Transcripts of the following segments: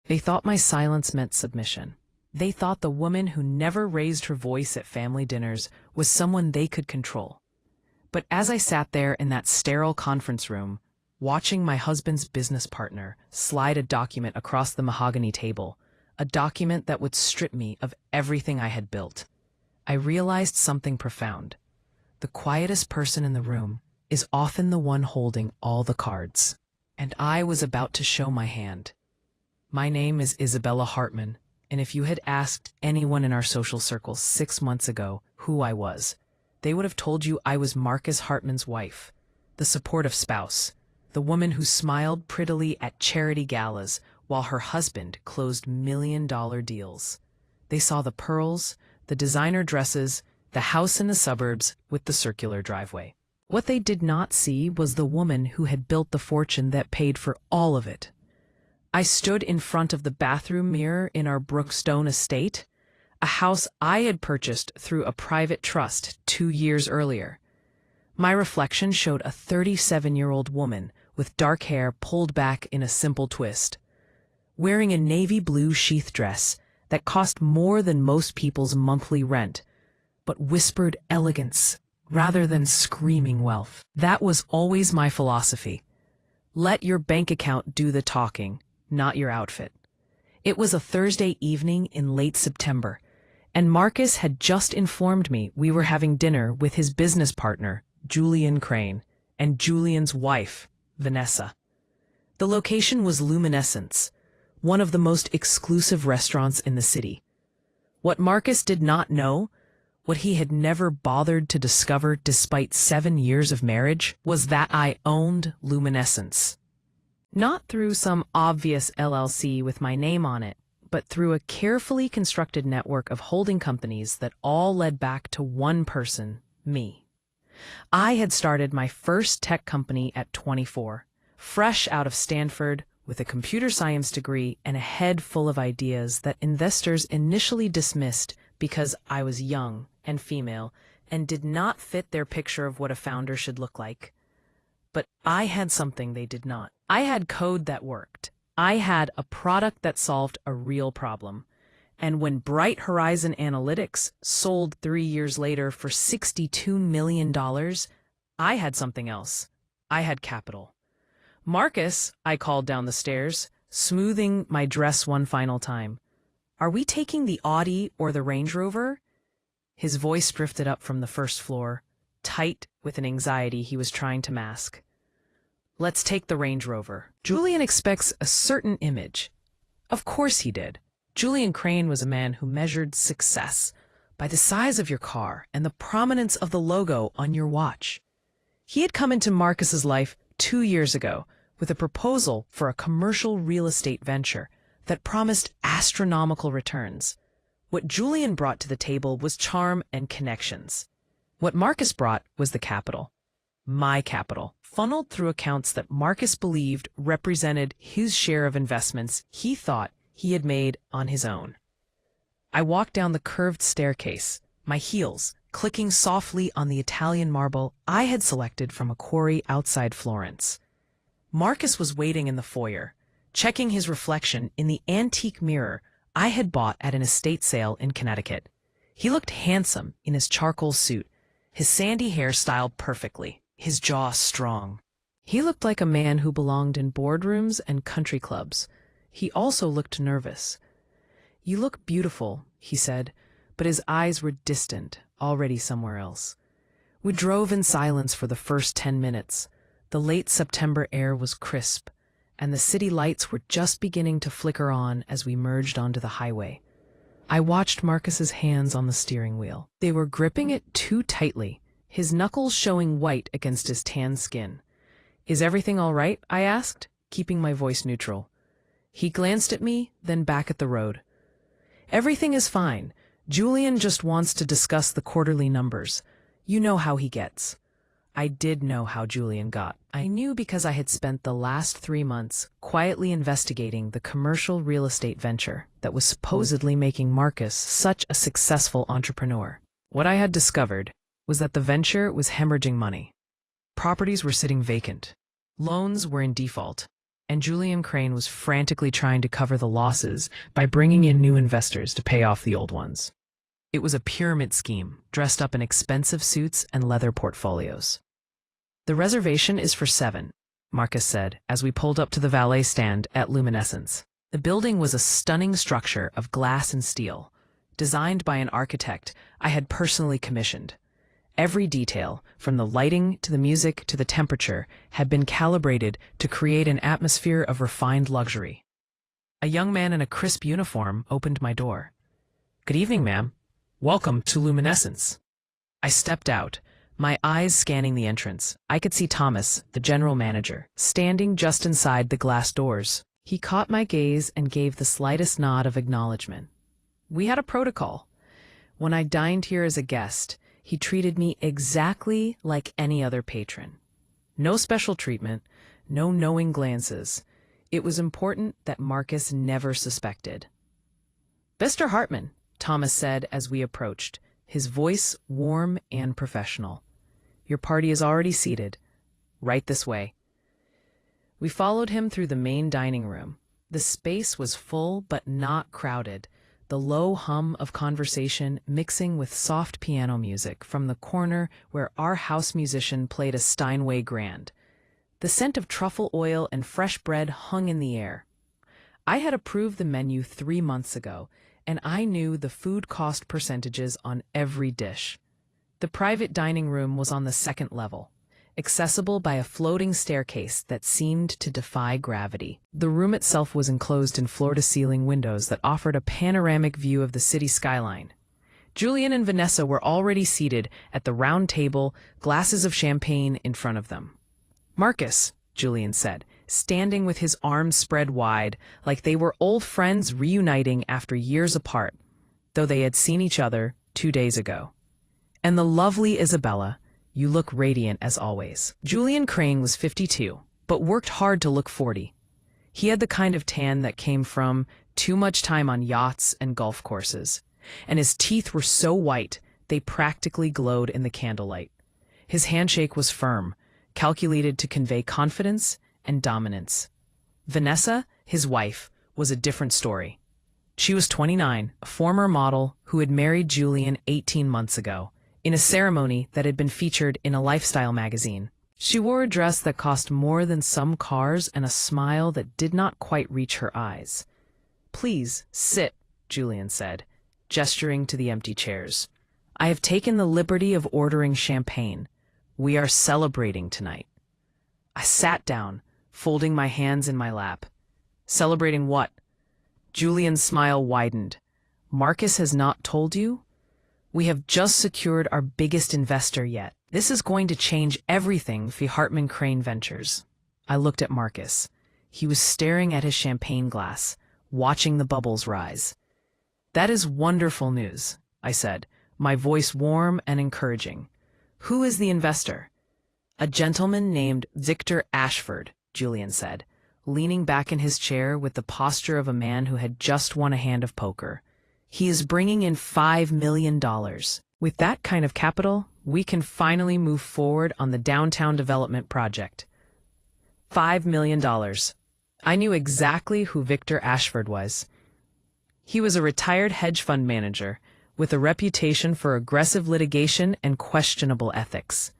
They thought my silence meant submission. They thought the woman who never raised her voice at family dinners was someone they could control. But as I sat there in that sterile conference room, watching my husband's business partner slide a document across the mahogany table, a document that would strip me of everything I had built, I realized something profound. The quietest person in the room is often the one holding all the cards. And I was about to show my hand. My name is Isabella Hartman, and if you had asked anyone in our social circles 6 months ago who I was, they would have told you I was Marcus Hartman's wife, the supportive spouse, the woman who smiled prettily at charity galas while her husband closed million-dollar deals. They saw the pearls, the designer dresses, the house in the suburbs with the circular driveway. What they did not see was the woman who had built the fortune that paid for all of it. I stood in front of the bathroom mirror in our Brookstone estate, a house I had purchased through a private trust 2 years earlier. My reflection showed a 37-year-old woman with dark hair pulled back in a simple twist, wearing a navy blue sheath dress that cost more than most people's monthly rent, but whispered elegance rather than screaming wealth. That was always my philosophy. Let your bank account do the talking, not your outfit. It was a Thursday evening in late September, and Marcus had just informed me we were having dinner with his business partner, Julian Crane, and Julian's wife, Vanessa. The location was Luminescence, one of the most exclusive restaurants in the city. What Marcus did not know, what he had never bothered to discover despite 7 years of marriage, was that I owned Luminescence. Not through some obvious LLC with my name on it, but through a carefully constructed network of holding companies that all led back to one person, me. I had started my first tech company at 24, fresh out of Stanford, with a computer science degree and a head full of ideas that investors initially dismissed because I was young and female and did not fit their picture of what a founder should look like. But I had something they did not. I had code that worked. I had a product that solved a real problem. And when Bright Horizon Analytics sold 3 years later for $62 million, I had something else. I had capital. Marcus, I called down the stairs, smoothing my dress one final time. Are we taking the Audi or the Range Rover? His voice drifted up from the first floor, tight with an anxiety he was trying to mask. Let's take the Range Rover. Julian expects a certain image. Of course he did. Julian Crane was a man who measured success by the size of your car and the prominence of the logo on your watch. He had come into Marcus's life 2 years ago with a proposal for a commercial real estate venture that promised astronomical returns. What Julian brought to the table was charm and connections. What Marcus brought was the capital. My capital, funneled through accounts that Marcus believed represented his share of investments he thought he had made on his own. I walked down the curved staircase, my heels clicking softly on the Italian marble I had selected from a quarry outside Florence. Marcus was waiting in the foyer, checking his reflection in the antique mirror I had bought at an estate sale in Connecticut. He looked handsome in his charcoal suit, his sandy hair styled perfectly, his jaw strong. He looked like a man who belonged in boardrooms and country clubs. He also looked nervous. "You look beautiful," he said, but his eyes were distant, already somewhere else. We drove in silence for the first 10 minutes. The late September air was crisp, and the city lights were just beginning to flicker on as we merged onto the highway. I watched Marcus's hands on the steering wheel. They were gripping it too tightly, his knuckles showing white against his tan skin. "Is everything all right?" I asked, keeping my voice neutral. He glanced at me, then back at the road. "Everything is fine. Julian just wants to discuss the quarterly numbers. You know how he gets." I did know how Julian got. I knew because I had spent the last 3 months quietly investigating the commercial real estate venture that was supposedly making Marcus such a successful entrepreneur. What I had discovered was that the venture was hemorrhaging money. Properties were sitting vacant. Loans were in default. and Julian Crane was frantically trying to cover the losses by bringing in new investors to pay off the old ones. It was a pyramid scheme, dressed up in expensive suits and leather portfolios. "The reservation is for 7, Marcus said as we pulled up to the valet stand at Luminescence. The building was a stunning structure of glass and steel, designed by an architect I had personally commissioned. Every detail, from the lighting to the music to the temperature, had been calibrated to create an atmosphere of refined luxury. A young man in a crisp uniform opened my door. "Good evening, ma'am. Welcome to Luminescence." I stepped out, my eyes scanning the entrance. I could see Thomas, the general manager, standing just inside the glass doors. He caught my gaze and gave the slightest nod of acknowledgement. We had a protocol. When I dined here as a guest, he treated me exactly like any other patron. No special treatment, no knowing glances. It was important that Marcus never suspected. "Mr. Hartman," Thomas said as we approached, his voice warm and professional. "Your party is already seated. Right this way." We followed him through the main dining room. The space was full but not crowded, the low hum of conversation mixing with soft piano music from the corner where our house musician played a Steinway grand. The scent of truffle oil and fresh bread hung in the air. I had approved the menu 3 months ago, and I knew the food cost percentages on every dish. The private dining room was on the 2nd level, accessible by a floating staircase that seemed to defy gravity. The room itself was enclosed in floor-to-ceiling windows that offered a panoramic view of the city skyline. Julian and Vanessa were already seated at the round table, glasses of champagne in front of them. "Marcus," Julian said, standing with his arms spread wide, like they were old friends reuniting after years apart, though they had seen each other 2 days ago. "And the lovely Isabella. You look radiant as always." Julian Crane was 52, but worked hard to look 40. He had the kind of tan that came from too much time on yachts and golf courses, and his teeth were so white they practically glowed in the candlelight. His handshake was firm, calculated to convey confidence and dominance. Vanessa, his wife, was a different story. She was 29, a former model who had married Julian 18 months ago, in a ceremony that had been featured in a lifestyle magazine. She wore a dress that cost more than some cars and a smile that did not quite reach her eyes. "Please, sit," Julian said, gesturing to the empty chairs. "I have taken the liberty of ordering champagne. We are celebrating tonight." I sat down, folding my hands in my lap. "Celebrating what?" Julian's smile widened. "Marcus has not told you? We have just secured our biggest investor yet. This is going to change everything for Hartman Crane Ventures." I looked at Marcus. He was staring at his champagne glass, watching the bubbles rise. "That is wonderful news," I said, my voice warm and encouraging. "Who is the investor?" "A gentleman named Victor Ashford," Julian said, leaning back in his chair with the posture of a man who had just won a hand of poker. "He is bringing in $5 million. With that kind of capital, we can finally move forward on the downtown development project." $5 million. I knew exactly who Victor Ashford was. He was a retired hedge fund manager with a reputation for aggressive litigation and questionable ethics.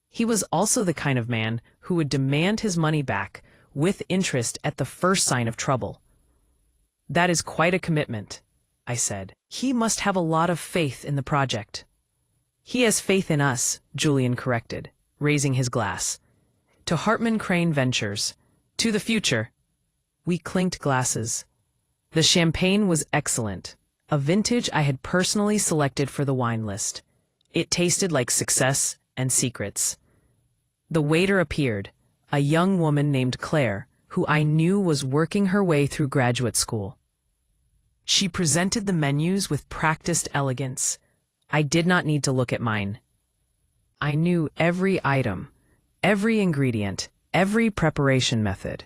He was also the kind of man who would demand his money back with interest at the first sign of trouble. "That is quite a commitment," I said. "He must have a lot of faith in the project." "He has faith in us," Julian corrected, raising his glass. "To Hartman Crane Ventures. To the future." We clinked glasses. The champagne was excellent, a vintage I had personally selected for the wine list. It tasted like success and secrets. The waiter appeared, a young woman named Claire, who I knew was working her way through graduate school. She presented the menus with practiced elegance. I did not need to look at mine. I knew every item, every ingredient, every preparation method.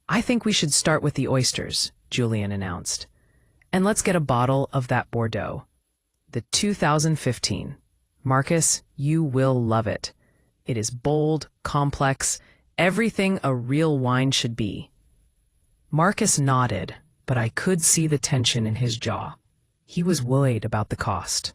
"I think we should start with the oysters," Julian announced. "And let's get a bottle of that Bordeaux. The 2015. Marcus, you will love it. It is bold, complex, everything a real wine should be." Marcus nodded, but I could see the tension in his jaw. He was worried about the cost.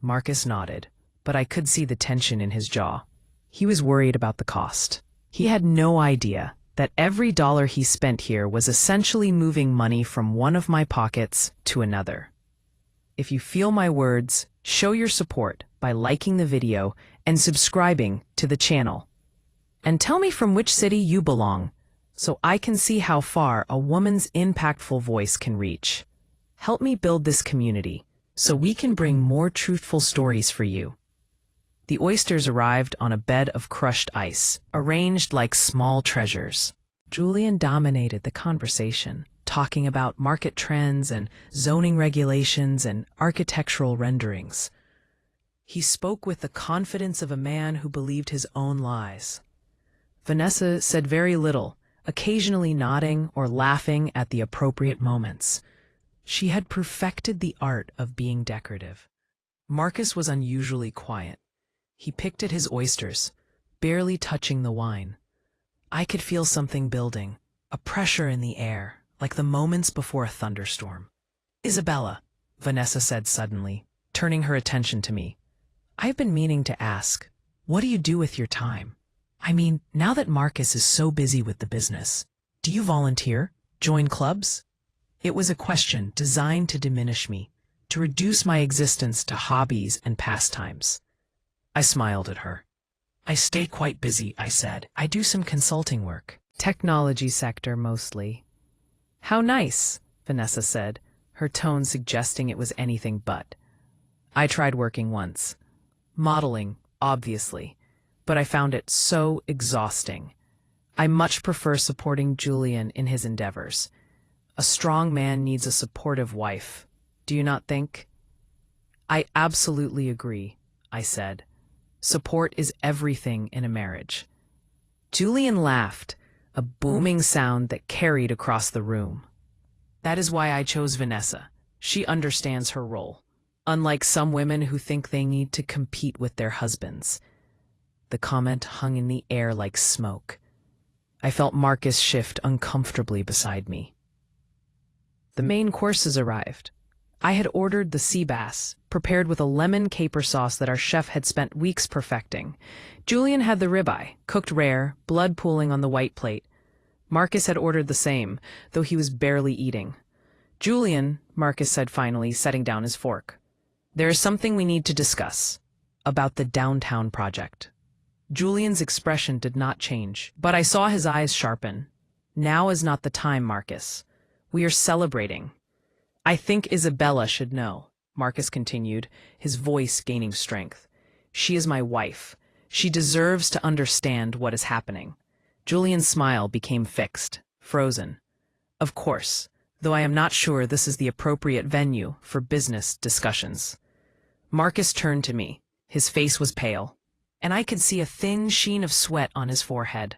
Marcus nodded, but I could see the tension in his jaw. He was worried about the cost. He had no idea that every dollar he spent here was essentially moving money from one of my pockets to another. If you feel my words, show your support by liking the video and subscribing to the channel. And tell me from which city you belong, so I can see how far a woman's impactful voice can reach. Help me build this community so we can bring more truthful stories for you. The oysters arrived on a bed of crushed ice, arranged like small treasures. Julian dominated the conversation, talking about market trends and zoning regulations and architectural renderings. He spoke with the confidence of a man who believed his own lies. Vanessa said very little, occasionally nodding or laughing at the appropriate moments. She had perfected the art of being decorative. Marcus was unusually quiet. He picked at his oysters, barely touching the wine. I could feel something building, a pressure in the air, like the moments before a thunderstorm. "Isabella," Vanessa said suddenly, turning her attention to me. "I've been meaning to ask, what do you do with your time? I mean, now that Marcus is so busy with the business, do you volunteer? Join clubs?" It was a question designed to diminish me, to reduce my existence to hobbies and pastimes. I smiled at her. "I stay quite busy," I said. "I do some consulting work. Technology sector mostly." "How nice," Vanessa said, her tone suggesting it was anything but. I tried working once. Modeling, obviously, but I found it so exhausting. I much prefer supporting Julian in his endeavors. A strong man needs a supportive wife. Do you not think? "I absolutely agree," I said. "Support is everything in a marriage." Julian laughed, a booming sound that carried across the room. "That is why I chose Vanessa. She understands her role, unlike some women who think they need to compete with their husbands." The comment hung in the air like smoke. I felt Marcus shift uncomfortably beside me. The main courses arrived. I had ordered the sea bass, prepared with a lemon caper sauce that our chef had spent weeks perfecting. Julian had the ribeye, cooked rare, blood pooling on the white plate. Marcus had ordered the same, though he was barely eating. "Julian," Marcus said finally, setting down his fork, "there is something we need to discuss, about the downtown project." Julian's expression did not change, but I saw his eyes sharpen. "Now is not the time, Marcus. We are celebrating. I think Isabella should know," Marcus continued, his voice gaining strength. "She is my wife. She deserves to understand what is happening." Julian's smile became fixed, frozen. "Of course, though I am not sure this is the appropriate venue for business discussions." Marcus turned to me. His face was pale, and I could see a thin sheen of sweat on his forehead.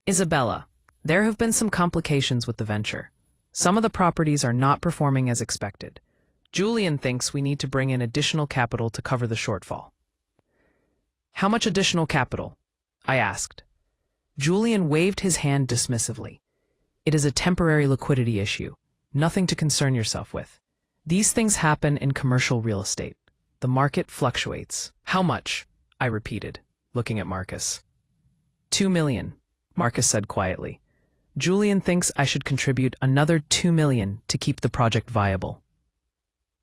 "Isabella, there have been some complications with the venture. Some of the properties are not performing as expected. Julian thinks we need to bring in additional capital to cover the shortfall." "How much additional capital?" I asked. Julian waved his hand dismissively. "It is a temporary liquidity issue, nothing to concern yourself with. These things happen in commercial real estate. The market fluctuates." "How much?" I repeated, looking at Marcus. $2 million, Marcus said quietly. "Julian thinks I should contribute another $2 million to keep the project viable."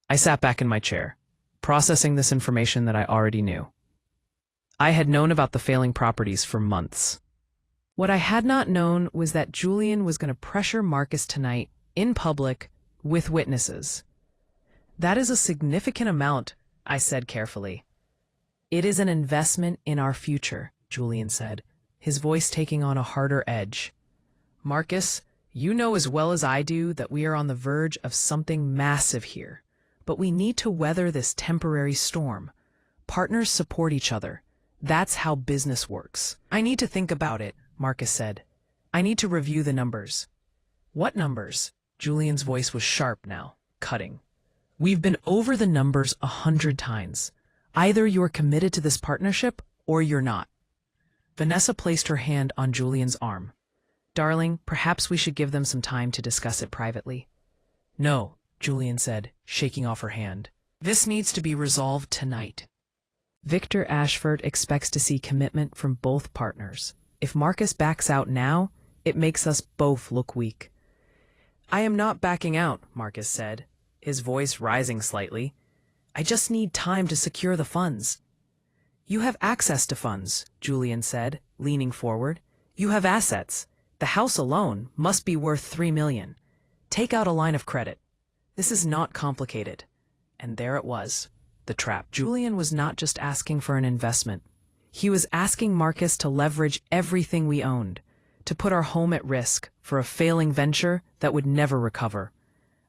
I sat back in my chair, processing this information that I already knew. I had known about the failing properties for months. What I had not known was that Julian was going to pressure Marcus tonight, in public, with witnesses. "That is a significant amount," I said carefully. "It is an investment in our future," Julian said, his voice taking on a harder edge. "Marcus, you know as well as I do that we are on the verge of something massive here, but we need to weather this temporary storm. Partners support each other. That's how business works." "I need to think about it," Marcus said. "I need to review the numbers." "What numbers?" Julian's voice was sharp now, cutting. "We've been over the numbers 100 times. Either you're committed to this partnership or you're not." Vanessa placed her hand on Julian's arm. Darling, perhaps we should give them some time to discuss it privately. No, Julian said, shaking off her hand. This needs to be resolved tonight. Victor Ashford expects to see commitment from both partners. If Marcus backs out now, it makes us both look weak. I am not backing out, Marcus said, his voice rising slightly. I just need time to secure the funds. You have access to funds, Julian said, leaning forward. You have assets. The house alone must be worth $3 million. Take out a line of credit. This is not complicated. And there it was, the trap. Julian was not just asking for an investment. He was asking Marcus to leverage everything we owned, to put our home at risk for a failing venture that would never recover.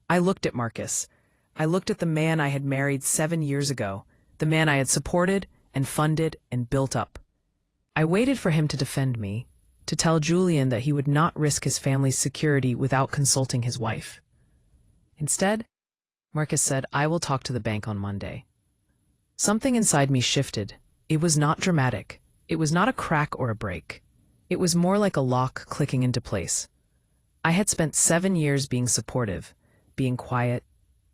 I looked at Marcus. I looked at the man I had married 7 years ago, the man I had supported and funded and built up. I waited for him to defend me, to tell Julian that he would not risk his family's security without consulting his wife. Instead, Marcus said, I will talk to the bank on Monday. Something inside me shifted. It was not dramatic. It was not a crack or a break. It was more like a lock clicking into place. I had spent 7 years being supportive, being quiet,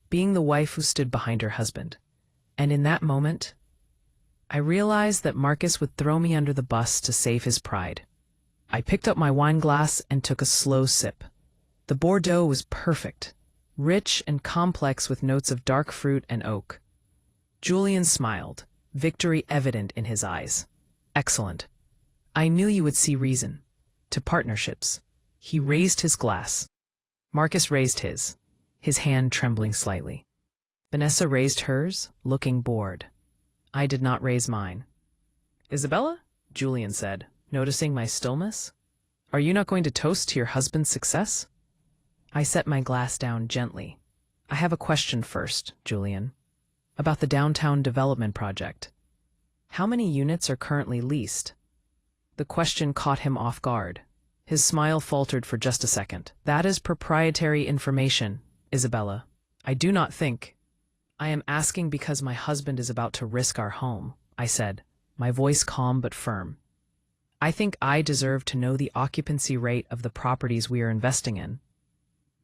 being the wife who stood behind her husband. And in that moment, I realized that Marcus would throw me under the bus to save his pride. I picked up my wine glass and took a slow sip. The Bordeaux was perfect, rich and complex with notes of dark fruit and oak. Julian smiled, victory evident in his eyes. Excellent. I knew you would see reason. To partnerships. He raised his glass. Marcus raised his hand trembling slightly. Vanessa raised hers, looking bored. I did not raise mine. Isabella? Julian said, noticing my stillness. Are you not going to toast to your husband's success? I set my glass down gently. I have a question first, Julian. About the downtown development project. How many units are currently leased? The question caught him off guard. His smile faltered for just a second. That is proprietary information, Isabella. I do not think. I am asking because my husband is about to risk our home, I said, my voice calm but firm. I think I deserve to know the occupancy rate of the properties we are investing in.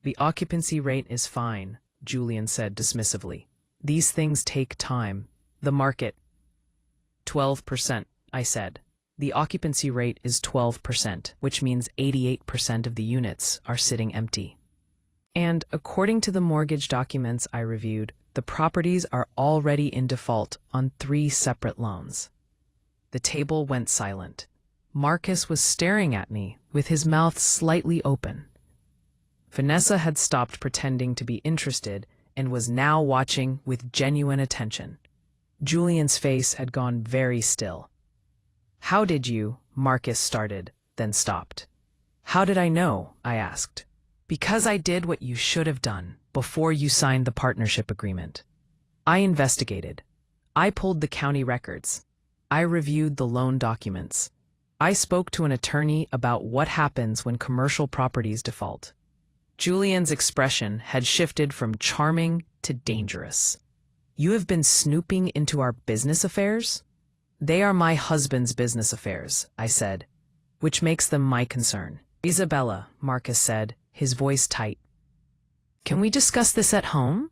The occupancy rate is fine, Julian said dismissively. These things take time. The market. 12%, I said. The occupancy rate is 12%, which means 88% of the units are sitting empty. And according to the mortgage documents I reviewed, the properties are already in default on 3 separate loans. The table went silent. Marcus was staring at me with his mouth slightly open. Vanessa had stopped pretending to be interested and was now watching with genuine attention. Julian's face had gone very still. How did you? Marcus started, then stopped. How did I know? I asked. Because I did what you should have done before you signed the partnership agreement. I investigated. I pulled the county records. I reviewed the loan documents. I spoke to an attorney about what happens when commercial properties default. Julian's expression had shifted from charming to dangerous. You have been snooping into our business affairs? They are my husband's business affairs, I said, which makes them my concern. Isabella, Marcus said, his voice tight. Can we discuss this at home?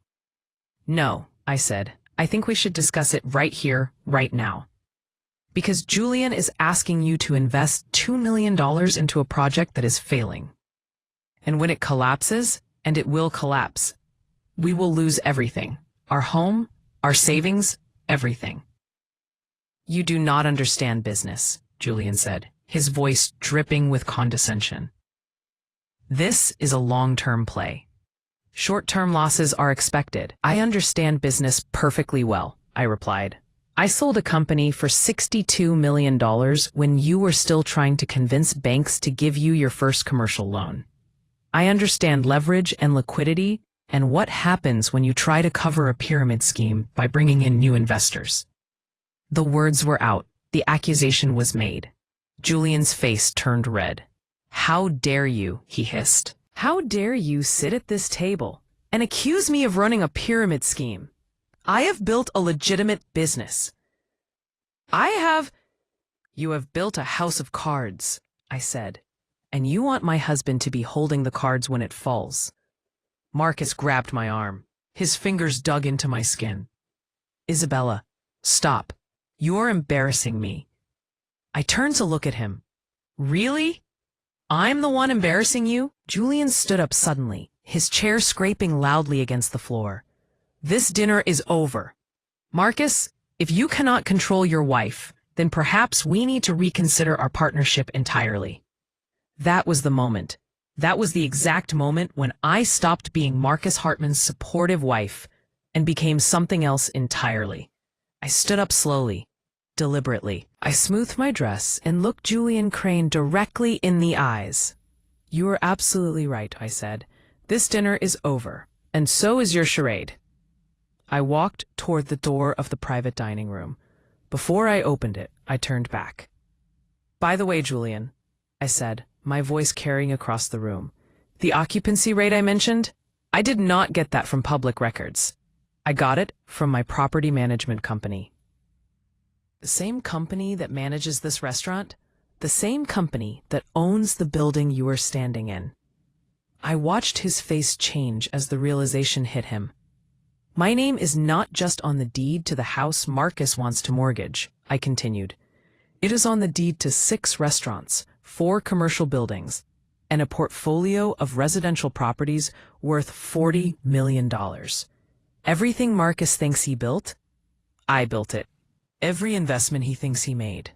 No, I said. I think we should discuss it right here, right now. Because Julian is asking you to invest $2 million into a project that is failing. And when it collapses, and it will collapse, we will lose everything. Our home, our savings, everything. You do not understand business, Julian said, his voice dripping with condescension. This is a long-term play. Short-term losses are expected. I understand business perfectly well, I replied. I sold a company for $62 million when you were still trying to convince banks to give you your first commercial loan. I understand leverage and liquidity and what happens when you try to cover a pyramid scheme by bringing in new investors. The words were out. The accusation was made. Julian's face turned red. How dare you, he hissed. How dare you sit at this table and accuse me of running a pyramid scheme? I have built a legitimate business. You have built a house of cards, I said, And you want my husband to be holding the cards when it falls. Marcus grabbed my arm. His fingers dug into my skin. Isabella, stop. You're embarrassing me. I turned to look at him. Really? I'm the one embarrassing you? Julian stood up suddenly, his chair scraping loudly against the floor. This dinner is over. Marcus, if you cannot control your wife, then perhaps we need to reconsider our partnership entirely. That was the moment. That was the exact moment when I stopped being Marcus Hartman's supportive wife and became something else entirely. I stood up slowly, deliberately. I smoothed my dress and looked Julian Crane directly in the eyes. You are absolutely right, I said. This dinner is over, and so is your charade. I walked toward the door of the private dining room. Before I opened it, I turned back. By the way, Julian, I said, my voice carrying across the room. The occupancy rate I mentioned? I did not get that from public records. I got it from my property management company. The same company that manages this restaurant? The same company that owns the building you are standing in. I watched his face change as the realization hit him. My name is not just on the deed to the house Marcus wants to mortgage, I continued. It is on the deed to 6 restaurants, 4 commercial buildings, and a portfolio of residential properties worth $40 million. Everything Marcus thinks he built, I built it. Every investment he thinks he made,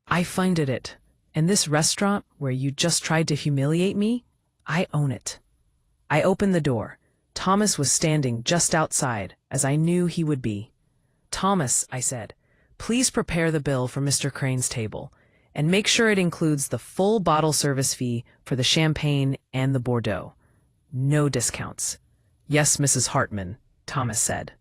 I funded it. And this restaurant where you just tried to humiliate me, I own it. I opened the door. Thomas was standing just outside, as I knew he would be. Thomas, I said, please prepare the bill for Mr. Crane's table, and make sure it includes the full bottle service fee for the champagne and the Bordeaux. No discounts. Yes, Mrs. Hartman, Thomas said,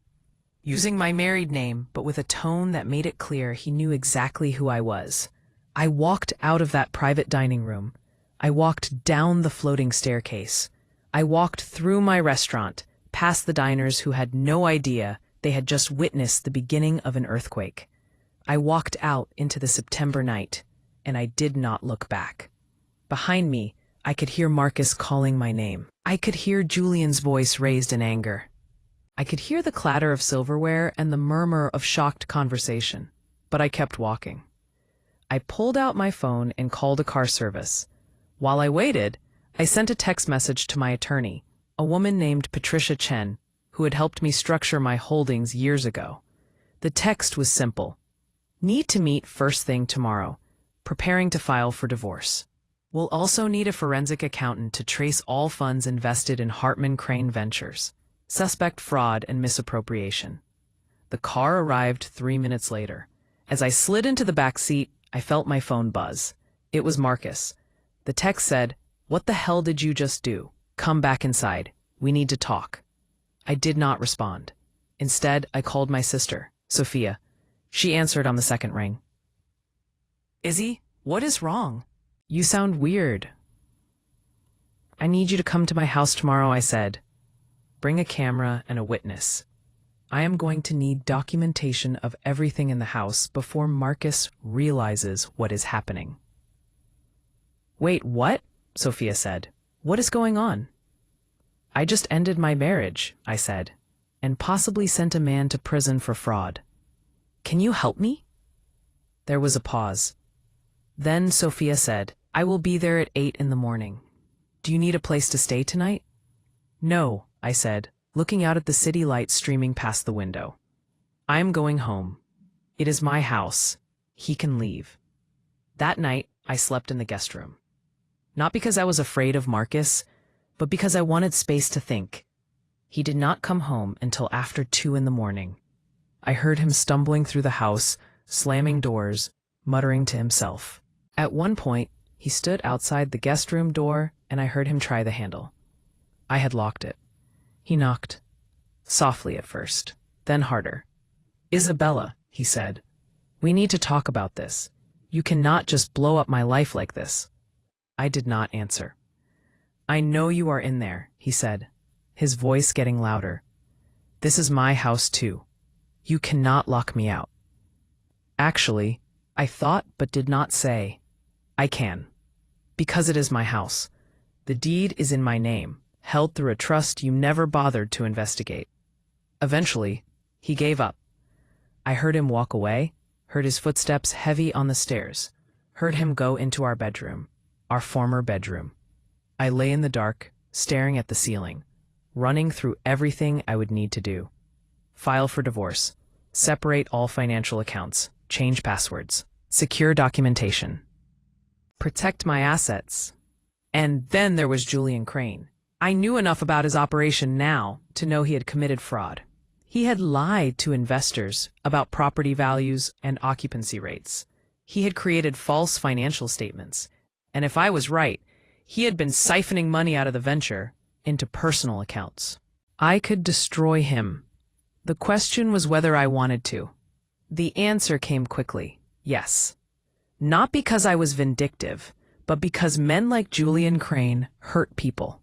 using my married name, but with a tone that made it clear he knew exactly who I was. I walked out of that private dining room. I walked down the floating staircase. I walked through my restaurant, past the diners who had no idea they had just witnessed the beginning of an earthquake. I walked out into the September night, and I did not look back. Behind me, I could hear Marcus calling my name. I could hear Julian's voice raised in anger. I could hear the clatter of silverware and the murmur of shocked conversation, but I kept walking. I pulled out my phone and called a car service. While I waited, I sent a text message to my attorney, a woman named Patricia Chen, who had helped me structure my holdings years ago. The text was simple. Need to meet first thing tomorrow. Preparing to file for divorce. We'll also need a forensic accountant to trace all funds invested in Hartman Crane Ventures. Suspect fraud and misappropriation. The car arrived 3 minutes later. As I slid into the back seat, I felt my phone buzz. It was Marcus. The text said, "What the hell did you just do? Come back inside. We need to talk." I did not respond. Instead, I called my sister, Sophia. She answered on the second ring. "Izzy, what is wrong? You sound weird." "I need you to come to my house tomorrow," I said. "Bring a camera and a witness. I am going to need documentation of everything in the house before Marcus realizes what is happening." "Wait, what?" Sophia said. "What is going on?" "I just ended my marriage," I said, "and possibly sent a man to prison for fraud. Can you help me?" There was a pause. Then Sophia said, "I will be there at 8 in the morning. Do you need a place to stay tonight?" "No," I said, looking out at the city lights streaming past the window. "I am going home. It is my house. He can leave." That night, I slept in the guest room. Not because I was afraid of Marcus, but because I wanted space to think. He did not come home until after 2 in the morning. I heard him stumbling through the house, slamming doors, muttering to himself. At one point, he stood outside the guest room door, and I heard him try the handle. I had locked it. He knocked. Softly at first, then harder. "Isabella," he said, "we need to talk about this. You cannot just blow up my life like this." I did not answer. "I know you are in there," he said, his voice getting louder. "This is my house too. You cannot lock me out." Actually, I thought but did not say, "I can." Because it is my house. The deed is in my name, held through a trust you never bothered to investigate. Eventually, he gave up. I heard him walk away, heard his footsteps heavy on the stairs, heard him go into our bedroom, our former bedroom. I lay in the dark, staring at the ceiling, running through everything I would need to do. File for divorce, separate all financial accounts, change passwords, secure documentation, protect my assets. And then there was Julian Crane. I knew enough about his operation now to know he had committed fraud. He had lied to investors about property values and occupancy rates. He had created false financial statements. And if I was right, he had been siphoning money out of the venture into personal accounts. I could destroy him. The question was whether I wanted to. The answer came quickly, yes. Not because I was vindictive, but because men like Julian Crane hurt people.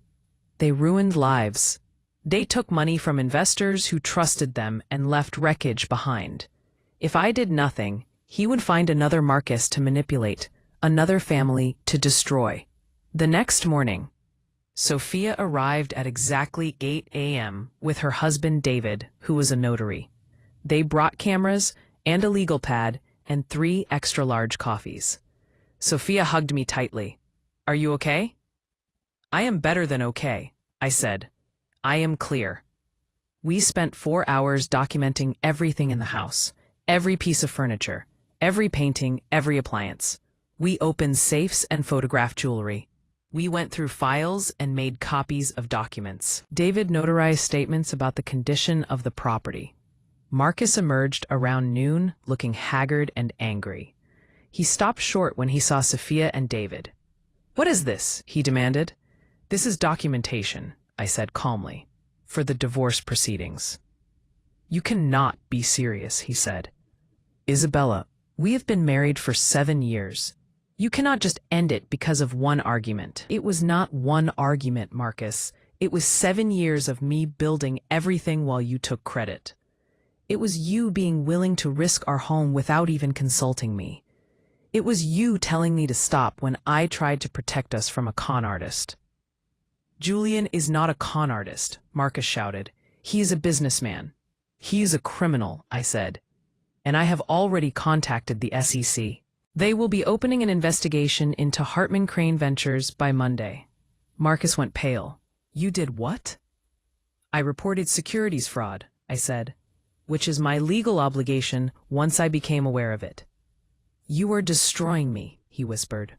They ruined lives. They took money from investors who trusted them and left wreckage behind. If I did nothing, he would find another Marcus to manipulate, another family to destroy. The next morning, Sophia arrived at exactly 8 a.m. with her husband David, who was a notary. They brought cameras and a legal pad and 3 extra-large coffees. Sophia hugged me tightly. "Are you okay?" "I am better than okay," I said. "I am clear." We spent 4 hours documenting everything in the house, every piece of furniture, every painting, every appliance. We opened safes and photographed jewelry. We went through files and made copies of documents. David notarized statements about the condition of the property. Marcus emerged around noon, looking haggard and angry. He stopped short when he saw Sophia and David. "What is this?" he demanded. "This is documentation," I said calmly, "for the divorce proceedings." "You cannot be serious," he said. "Isabella, we have been married for 7 years. You cannot just end it because of one argument." "It was not one argument, Marcus. It was 7 years of me building everything while you took credit. It was you being willing to risk our home without even consulting me. It was you telling me to stop when I tried to protect us from a con artist." "Julian is not a con artist," Marcus shouted. "He is a businessman." "He is a criminal," I said. "And I have already contacted the SEC. They will be opening an investigation into Hartman Crane Ventures by Monday." Marcus went pale. "You did what?" "I reported securities fraud," I said, "which is my legal obligation once I became aware of it." "You are destroying me," he whispered.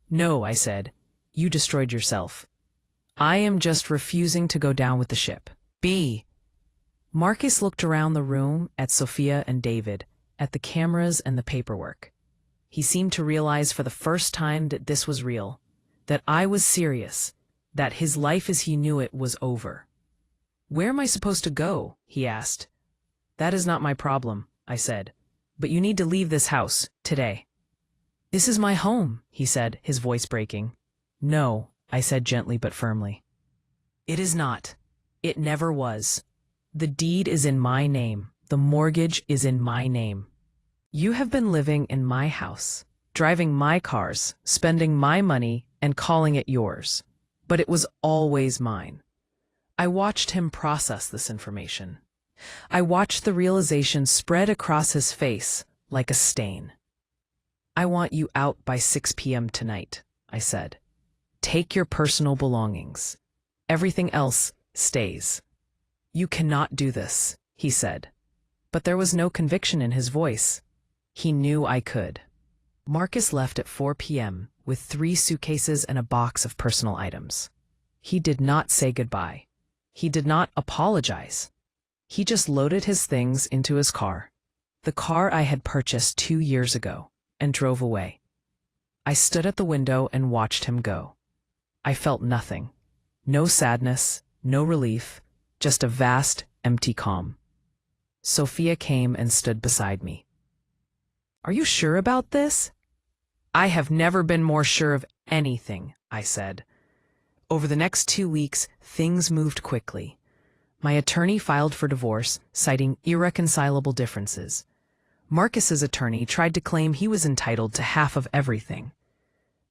"No," I said. "You destroyed yourself. I am just refusing to go down with the ship." Marcus looked around the room at Sophia and David, at the cameras and the paperwork. He seemed to realize for the first time that this was real, that I was serious, that his life as he knew it was over. "Where am I supposed to go?" he asked. "That is not my problem," I said. "But you need to leave this house, today." "This is my home," he said, his voice breaking. "No," I said gently but firmly. "It is not. It never was. The deed is in my name. The mortgage is in my name. You have been living in my house, driving my cars, spending my money, and calling it yours. But it was always mine." I watched him process this information. I watched the realization spread across his face like a stain. "I want you out by 6 p.m. tonight," I said. "Take your personal belongings. Everything else stays." "You cannot do this," he said. But there was no conviction in his voice. He knew I could. Marcus left at 4 p.m. with 3 suitcases and a box of personal items. He did not say goodbye. He did not apologize. He just loaded his things into his car, the car I had purchased 2 years ago, and drove away. I stood at the window and watched him go. I felt nothing. No sadness, no relief, just a vast, empty calm. Sophia came and stood beside me. "Are you sure about this?" "I have never been more sure of anything," I said. Over the next 2 weeks, things moved quickly. My attorney filed for divorce, citing irreconcilable differences. Marcus's attorney tried to claim he was entitled to half of everything.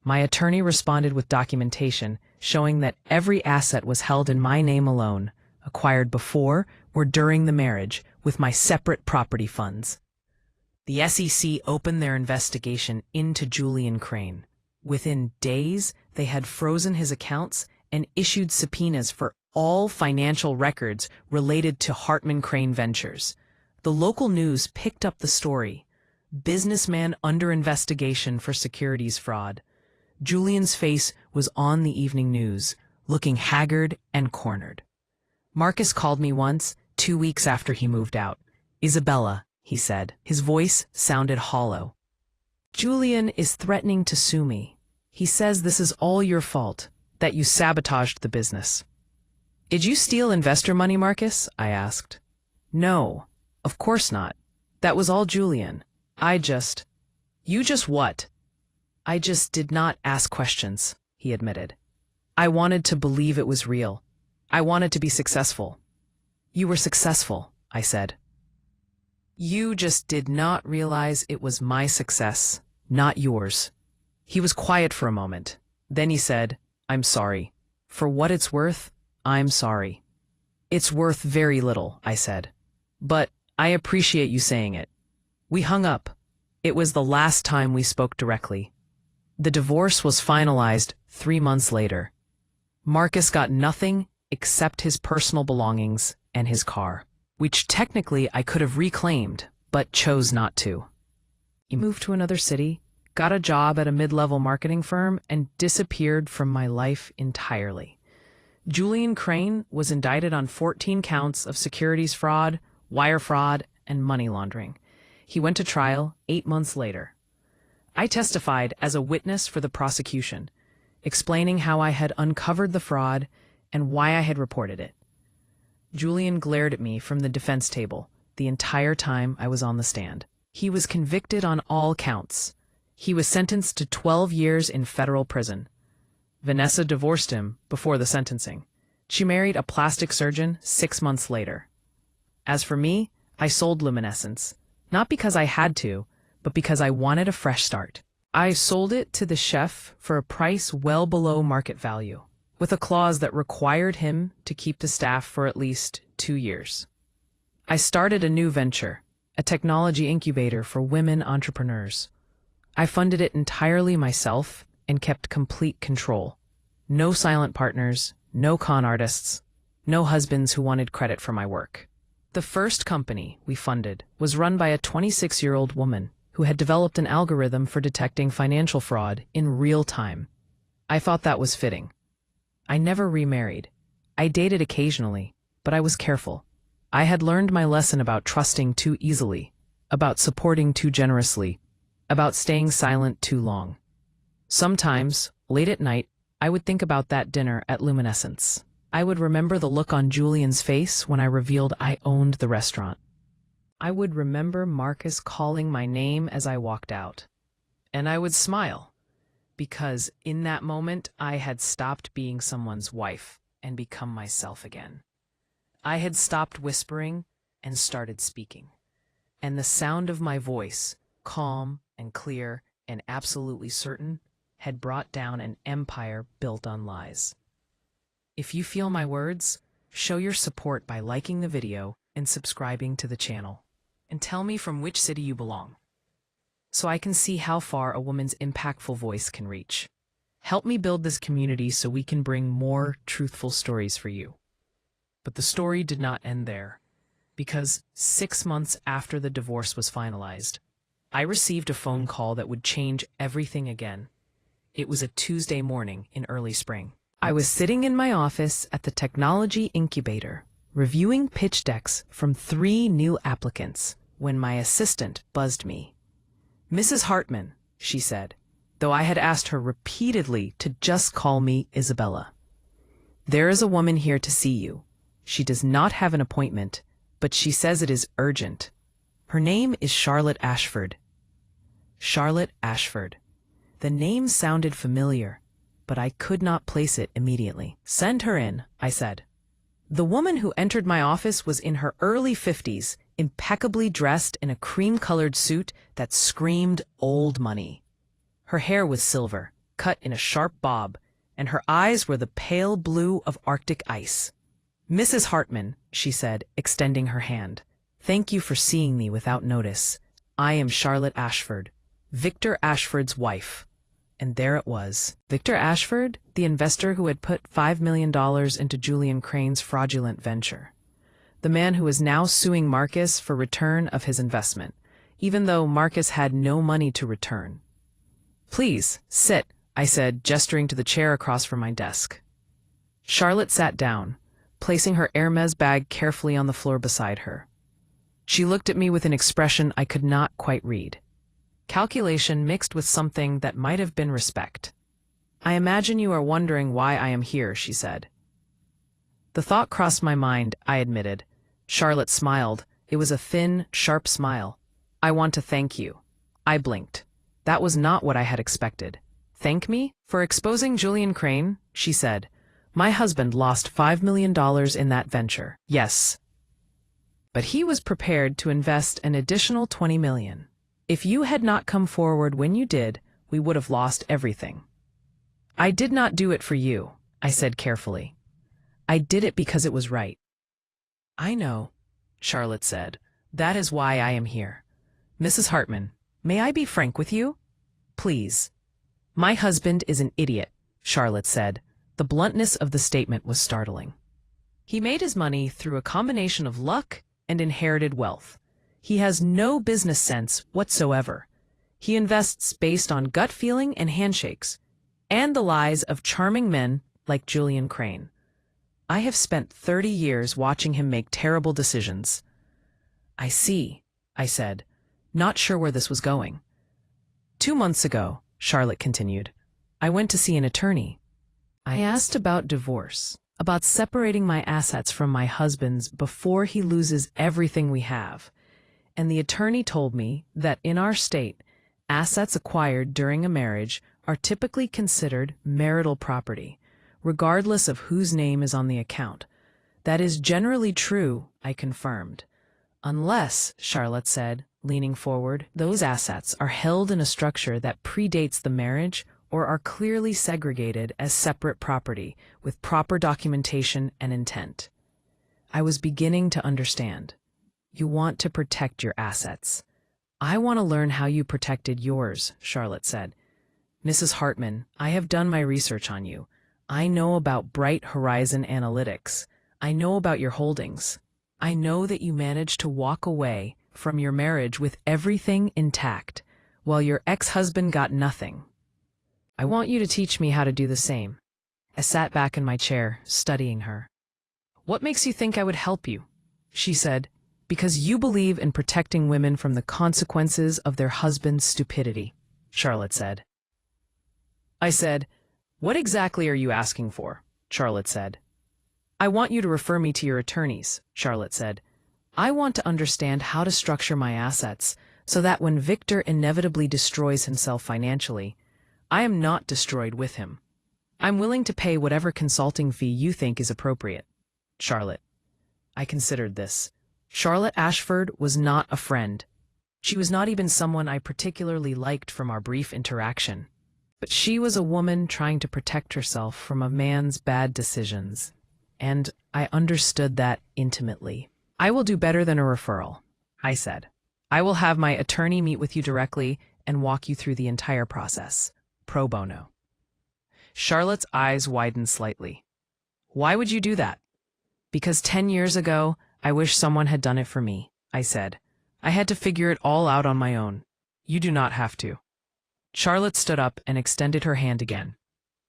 My attorney responded with documentation showing that every asset was held in my name alone, acquired before or during the marriage with my separate property funds. The SEC opened their investigation into Julian Crane. Within days, they had frozen his accounts and issued subpoenas for all financial records related to Hartman Crane Ventures. The local news picked up the story. Businessman under investigation for securities fraud. Julian's face was on the evening news, looking haggard and cornered. Marcus called me once, 2 weeks after he moved out. "Isabella," he said. His voice sounded hollow. "Julian is threatening to sue me. He says this is all your fault, that you sabotaged the business." "Did you steal investor money, Marcus?" I asked. "No, of course not. That was all Julian. You just what?" "I just did not ask questions," he admitted. "I wanted to believe it was real. I wanted to be successful." "You were successful," I said. "You just did not realize it was my success, not yours." He was quiet for a moment. Then he said, "I'm sorry. For what it's worth, I'm sorry." "It's worth very little," I said. "But I appreciate you saying it." We hung up. It was the last time we spoke directly. The divorce was finalized 3 months later. Marcus got nothing except his personal belongings and his car, which technically I could have reclaimed, but chose not to. He moved to another city, got a job at a mid-level marketing firm, and disappeared from my life entirely. Julian Crane was indicted on 14 counts of securities fraud, wire fraud, and money laundering. He went to trial 8 months later. I testified as a witness for the prosecution, explaining how I had uncovered the fraud and why I had reported it. Julian glared at me from the defense table the entire time I was on the stand. He was convicted on all counts. He was sentenced to 12 years in federal prison. Vanessa divorced him before the sentencing. She married a plastic surgeon 6 months later. As for me, I sold Luminescence, not because I had to, but because I wanted a fresh start. I sold it to the chef for a price well below market value, with a clause that required him to keep the staff for at least 2 years. I started a new venture, a technology incubator for women entrepreneurs. I funded it entirely myself and kept complete control. No silent partners, no con artists, no husbands who wanted credit for my work. The first company we funded was run by a 26-year-old woman who had developed an algorithm for detecting financial fraud in real time. I thought that was fitting. I never remarried. I dated occasionally, but I was careful. I had learned my lesson about trusting too easily, about supporting too generously, about staying silent too long. Sometimes, late at night, I would think about that dinner at Luminescence. I would remember the look on Julian's face when I revealed I owned the restaurant. I would remember Marcus calling my name as I walked out. And I would smile, because in that moment I had stopped being someone's wife and become myself again. I had stopped whispering and started speaking. And the sound of my voice, calm and clear and absolutely certain, had brought down an empire built on lies. If you feel my words, show your support by liking the video and subscribing to the channel. And tell me from which city you belong, so I can see how far a woman's impactful voice can reach. Help me build this community so we can bring more truthful stories for you. But the story did not end there, because 6 months after the divorce was finalized, I received a phone call that would change everything again. It was a Tuesday morning in early spring. I was sitting in my office at the technology incubator, reviewing pitch decks from 3 new applicants, when my assistant buzzed me. "Mrs. Hartman," she said, though I had asked her repeatedly to just call me Isabella. "There is a woman here to see you. She does not have an appointment, but she says it is urgent. Her name is Charlotte Ashford." Charlotte Ashford. The name sounded familiar, but I could not place it immediately. "Send her in," I said. The woman who entered my office was in her early 50s, impeccably dressed in a cream-colored suit that screamed old money. Her hair was silver, cut in a sharp bob, and her eyes were the pale blue of Arctic ice. "Mrs. Hartman," she said, extending her hand. "Thank you for seeing me without notice. I am Charlotte Ashford, Victor Ashford's wife." And there it was. Victor Ashford, the investor who had put $5 million into Julian Crane's fraudulent venture. The man who was now suing Marcus for return of his investment, even though Marcus had no money to return. "Please, sit," I said, gesturing to the chair across from my desk. Charlotte sat down, placing her Hermes bag carefully on the floor beside her. She looked at me with an expression I could not quite read. Calculation mixed with something that might have been respect. "I imagine you are wondering why I am here," she said. The thought crossed my mind, I admitted. Charlotte smiled. It was a thin, sharp smile. "I want to thank you." I blinked. That was not what I had expected. "Thank me? For exposing Julian Crane?" she said. "My husband lost $5 million in that venture." "Yes. But he was prepared to invest an additional $20 million. If you had not come forward when you did, we would have lost everything." "I did not do it for you," I said carefully. "I did it because it was right." "I know," Charlotte said. "That is why I am here. Mrs. Hartman, may I be frank with you? Please." "My husband is an idiot," Charlotte said. The bluntness of the statement was startling. "He made his money through a combination of luck and inherited wealth. He has no business sense whatsoever. He invests based on gut feeling and handshakes, and the lies of charming men like Julian Crane. I have spent 30 years watching him make terrible decisions." "I see," I said, not sure where this was going. "2 months ago," Charlotte continued, "I went to see an attorney. I asked about divorce, about separating my assets from my husband's before he loses everything we have. And the attorney told me that in our state, assets acquired during a marriage are typically considered marital property, regardless of whose name is on the account. That is generally true," I confirmed. "Unless," Charlotte said, leaning forward, "those assets are held in a structure that predates the marriage or are clearly segregated as separate property with proper documentation and intent." I was beginning to understand. "You want to protect your assets. I want to learn how you protected yours," Charlotte said. "Mrs. Hartman, I have done my research on you. I know about Bright Horizon Analytics. I know about your holdings. I know that you managed to walk away from your marriage with everything intact, while your ex-husband got nothing. I want you to teach me how to do the same." I sat back in my chair, studying her. "What makes you think I would help you?" she said. "Because you believe in protecting women from the consequences of their husband's stupidity," Charlotte said. I said, "What exactly are you asking for?" Charlotte said. "I want you to refer me to your attorneys," Charlotte said. "I want to understand how to structure my assets so that when Victor inevitably destroys himself financially, I am not destroyed with him. I'm willing to pay whatever consulting fee you think is appropriate." "Charlotte." I considered this. Charlotte Ashford was not a friend. She was not even someone I particularly liked from our brief interaction. But she was a woman trying to protect herself from a man's bad decisions. And I understood that intimately. "I will do better than a referral," I said. "I will have my attorney meet with you directly and walk you through the entire process, pro bono." Charlotte's eyes widened slightly. "Why would you do that?" "Because 10 years ago, I wish someone had done it for me," I said. "I had to figure it all out on my own. You do not have to." Charlotte stood up and extended her hand again.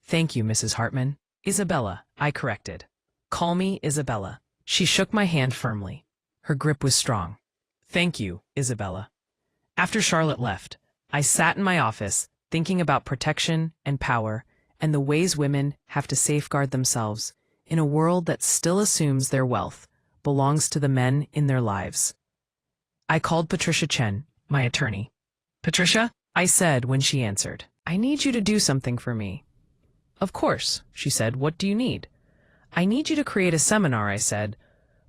"Thank you, Mrs. Hartman." "Isabella," I corrected. "Call me Isabella." She shook my hand firmly. Her grip was strong. "Thank you, Isabella." After Charlotte left, I sat in my office thinking about protection and power and the ways women have to safeguard themselves in a world that still assumes their wealth belongs to the men in their lives. I called Patricia Chen, my attorney. "Patricia," I said when she answered, "I need you to do something for me." "Of course," she said. "What do you need?" "I need you to create a seminar," I said.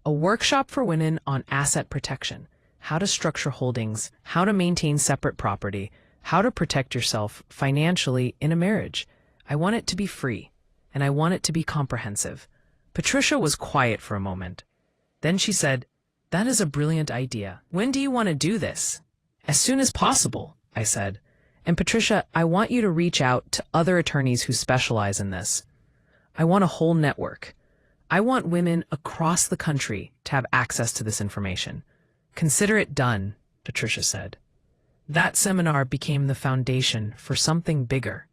"A workshop for women on asset protection, how to structure holdings, how to maintain separate property, how to protect yourself financially in a marriage. I want it to be free, and I want it to be comprehensive. Patricia was quiet for a moment. Then she said, "That is a brilliant idea. When do you want to do this?" "As soon as possible," I said. "And Patricia, I want you to reach out to other attorneys who specialize in this. I want a whole network. I want women across the country to have access to this information." "Consider it done," Patricia said. That seminar became the foundation for something bigger.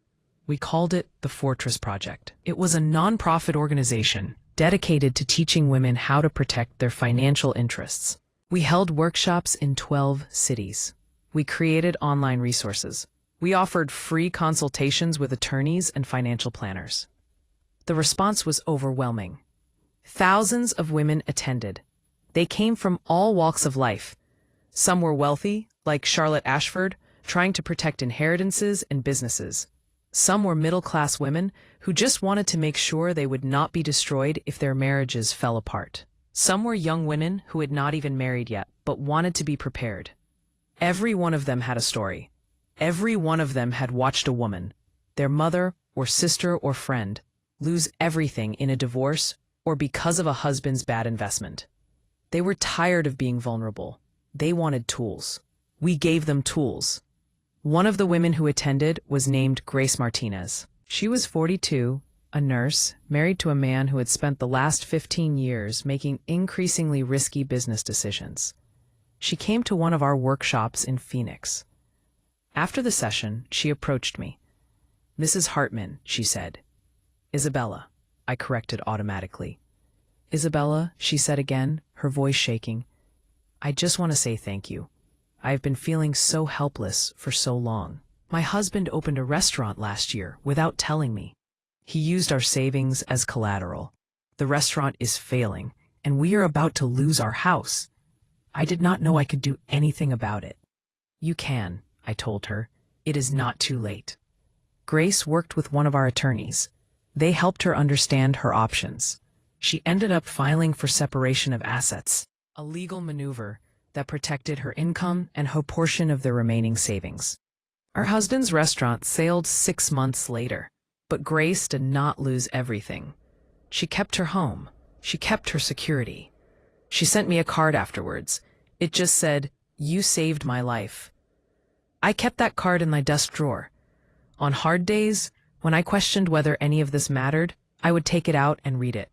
We called it the Fortress Project. It was a nonprofit organization dedicated to teaching women how to protect their financial interests. We held workshops in 12 cities. We created online resources. We offered free consultations with attorneys and financial planners. The response was overwhelming. Thousands of women attended. They came from all walks of life. Some were wealthy, like Charlotte Ashford, trying to protect inheritances and businesses. Some were middle-class women who just wanted to make sure they would not be destroyed if their marriages fell apart. Some were young women who had not even married yet, but wanted to be prepared. Every one of them had a story. Every one of them had watched a woman, their mother or sister or friend, lose everything in a divorce or because of a husband's bad investment. They were tired of being vulnerable. They wanted tools. We gave them tools. One of the women who attended was named Grace Martinez. She was 42, a nurse, married to a man who had spent the last 15 years making increasingly risky business decisions. She came to one of our workshops in Phoenix. After the session, she approached me. "Mrs. Hartman," she said. "Isabella," I corrected automatically. "Isabella," she said again, her voice shaking. "I just want to say thank you. I have been feeling so helpless for so long. My husband opened a restaurant last year without telling me. He used our savings as collateral. The restaurant is failing, and we are about to lose our house. I did not know I could do anything about it." "You can," I told her. "It is not too late." Grace worked with one of our attorneys. They helped her understand her options. She ended up filing for separation of assets, a legal maneuver that protected her income and her portion of the remaining savings. Her husband's restaurant sailed 6 months later, but Grace did not lose everything. She kept her home. She kept her security. She sent me a card afterwards. It just said, "You saved my life." I kept that card in my desk drawer. On hard days, when I questioned whether any of this mattered, I would take it out and read it.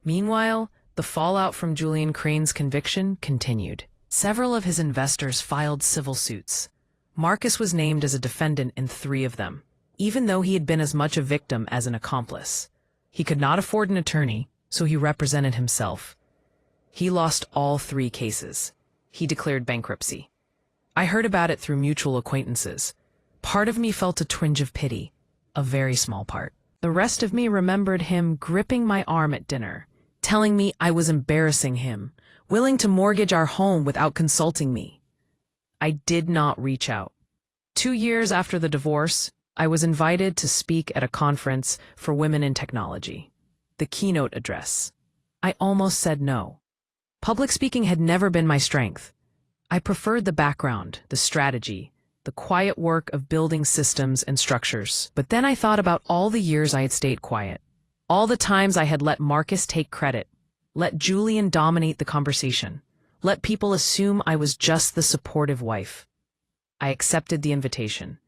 Meanwhile, the fallout from Julian Crane's conviction continued. Several of his investors filed civil suits. Marcus was named as a defendant in 3 of them, even though he had been as much a victim as an accomplice. He could not afford an attorney, so he represented himself. He lost all 3 cases. He declared bankruptcy. I heard about it through mutual acquaintances. Part of me felt a twinge of pity, a very small part. The rest of me remembered him gripping my arm at dinner, telling me I was embarrassing him, willing to mortgage our home without consulting me. I did not reach out. 2 years after the divorce, I was invited to speak at a conference for women in technology. The keynote address. I almost said no. Public speaking had never been my strength. I preferred the background, the strategy, the quiet work of building systems and structures. But then I thought about all the years I had stayed quiet. All the times I had let Marcus take credit, let Julian dominate the conversation, let people assume I was just the supportive wife. I accepted the invitation.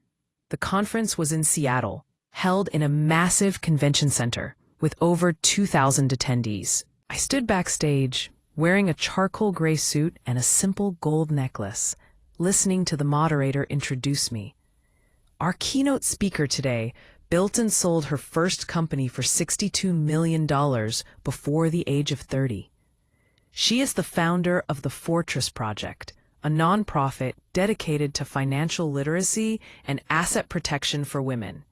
The conference was in Seattle, held in a massive convention center with over 2,000 attendees. I stood backstage, wearing a charcoal gray suit and a simple gold necklace, listening to the moderator introduce me. Our keynote speaker today built and sold her first company for $62 million before the age of 30. She is the founder of the Fortress Project, a nonprofit dedicated to financial literacy and asset protection for women.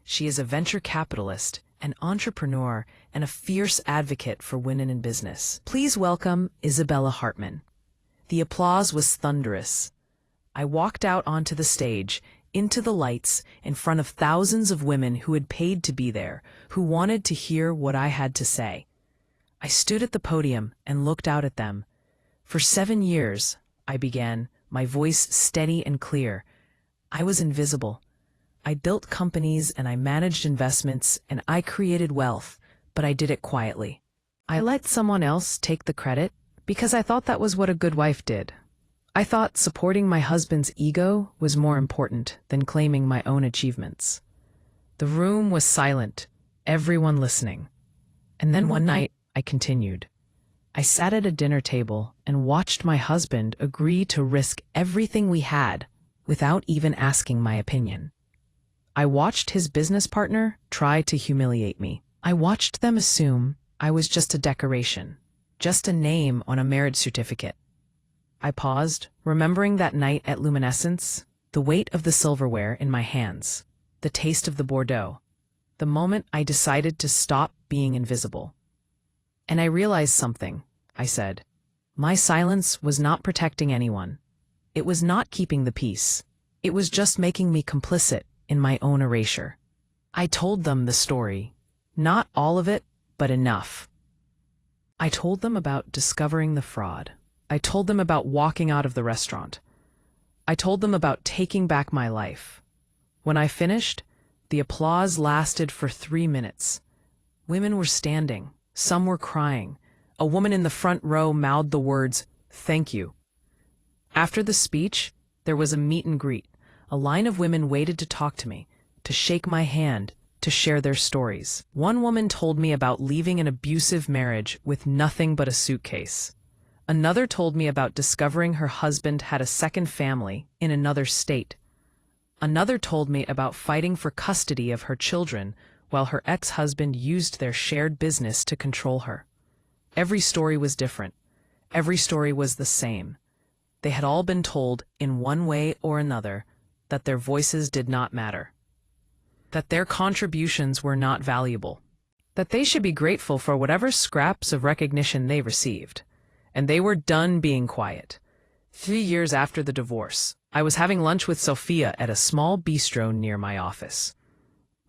She is a venture capitalist, an entrepreneur, and a fierce advocate for women in business. Please welcome Isabella Hartman. The applause was thunderous. I walked out onto the stage, into the lights, in front of thousands of women who had paid to be there, who wanted to hear what I had to say. I stood at the podium and looked out at them. For 7 years, I began, my voice steady and clear. I was invisible. I built companies and I managed investments and I created wealth, but I did it quietly. I let someone else take the credit because I thought that was what a good wife did. I thought supporting my husband's ego was more important than claiming my own achievements. The room was silent, everyone listening. And then one night, I continued. I sat at a dinner table and watched my husband agree to risk everything we had without even asking my opinion. I watched his business partner try to humiliate me. I watched them assume I was just a decoration, just a name on a marriage certificate. I paused, remembering that night at Luminescence, the weight of the silverware in my hands, the taste of the Bordeaux, the moment I decided to stop being invisible. And I realized something, I said. My silence was not protecting anyone. It was not keeping the peace. It was just making me complicit in my own erasure. I told them the story. Not all of it, but enough. I told them about discovering the fraud. I told them about walking out of the restaurant. I told them about taking back my life. When I finished, the applause lasted for 3 minutes. Women were standing. Some were crying. A woman in the front row mouthed the words, "Thank you." After the speech, there was a meet and greet. A line of women waited to talk to me, to shake my hand, to share their stories. One woman told me about leaving an abusive marriage with nothing but a suitcase. Another told me about discovering her husband had a second family in another state. Another told me about fighting for custody of her children while her ex-husband used their shared business to control her. Every story was different. Every story was the same. They had all been told, in one way or another, that their voices did not matter, that their contributions were not valuable, that they should be grateful for whatever scraps of recognition they received. And they were done being quiet. 3 years after the divorce, I was having lunch with Sophia at a small bistro near my office.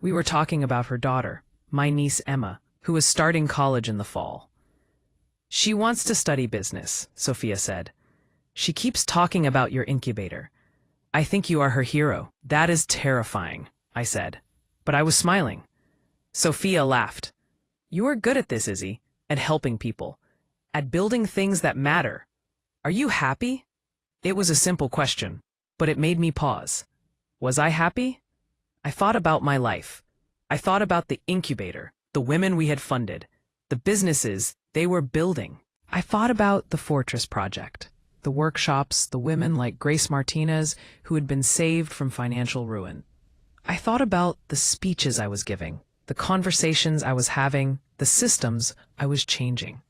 We were talking about her daughter, my niece Emma, who was starting college in the fall. "She wants to study business," Sophia said. "She keeps talking about your incubator. I think you are her hero." "That is terrifying," I said. But I was smiling. Sophia laughed. "You are good at this, Izzy, at helping people. At building things that matter. Are you happy?" It was a simple question, but it made me pause. Was I happy? I thought about my life. I thought about the incubator, the women we had funded, the businesses they were building. I thought about the Fortress Project, the workshops, the women like Grace Martinez who had been saved from financial ruin. I thought about the speeches I was giving, the conversations I was having, the systems I was changing.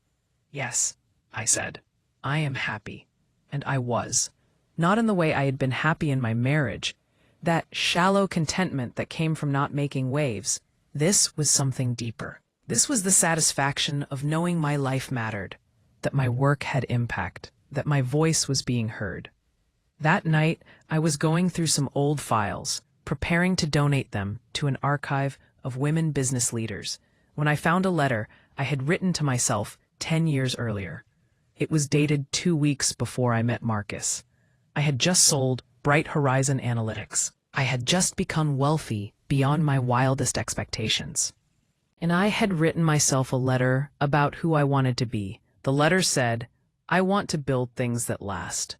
"Yes," I said, "I am happy." And I was. Not in the way I had been happy in my marriage, that shallow contentment that came from not making waves. This was something deeper. This was the satisfaction of knowing my life mattered, that my work had impact, that my voice was being heard. That night, I was going through some old files, preparing to donate them to an archive of women business leaders, when I found a letter I had written to myself 10 years earlier. It was dated 2 weeks before I met Marcus. I had just sold Bright Horizon Analytics. I had just become wealthy beyond my wildest expectations. And I had written myself a letter about who I wanted to be. The letter said, "I want to build things that last.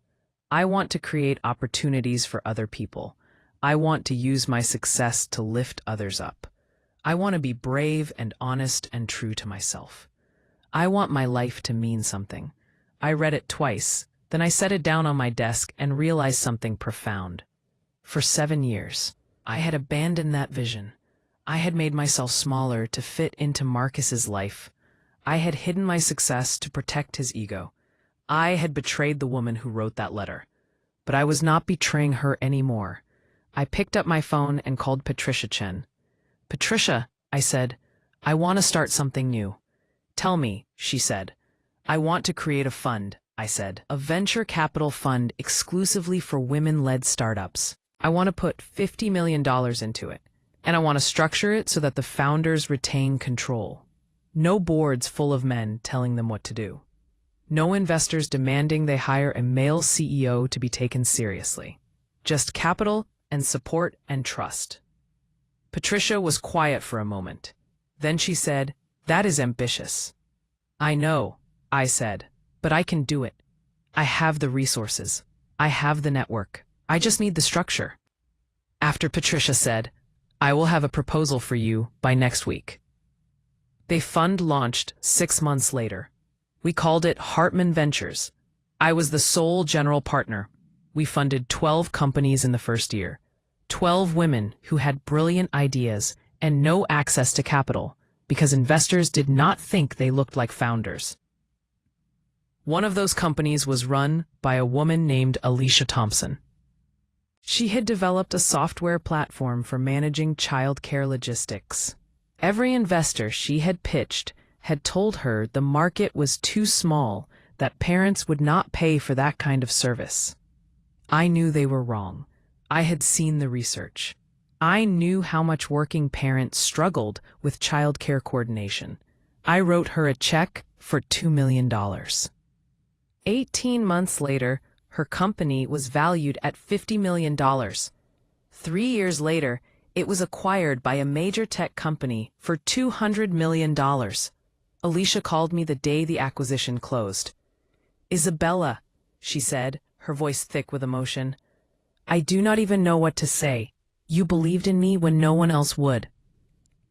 I want to create opportunities for other people. I want to use my success to lift others up. I want to be brave and honest and true to myself. I want my life to mean something." I read it twice, then I set it down on my desk and realized something profound. For 7 years, I had abandoned that vision. I had made myself smaller to fit into Marcus's life. I had hidden my success to protect his ego. I had betrayed the woman who wrote that letter. But I was not betraying her anymore. I picked up my phone and called Patricia Chen. "Patricia," I said, "I want to start something new." "Tell me," she said. "I want to create a fund," I said. "A venture capital fund exclusively for women-led startups. I want to put $50 million into it, and I want to structure it so that the founders retain control. No boards full of men telling them what to do. No investors demanding they hire a male CEO to be taken seriously. Just capital and support and trust. Patricia was quiet for a moment. Then she said, "That is ambitious." "I know," I said, "but I can do it. I have the resources. I have the network. I just need the structure." After Patricia said, "I will have a proposal for you by next week." The fund launched 6 months later. We called it Hartman Ventures. I was the sole general partner. We funded 12 companies in the first year. 12 women who had brilliant ideas and no access to capital because investors did not think they looked like founders. One of those companies was run by a woman named Alicia Thompson. She had developed a software platform for managing childcare logistics. Every investor she had pitched had told her the market was too small, that parents would not pay for that kind of service. I knew they were wrong. I had seen the research. I knew how much working parents struggled with childcare coordination. I wrote her a check for $2 million. 18 months later, her company was valued at $50 million. 3 years later, it was acquired by a major tech company for $200 million. Alicia called me the day the acquisition closed. "Isabella," she said, her voice thick with emotion, "I do not even know what to say. You believed in me when no one else would."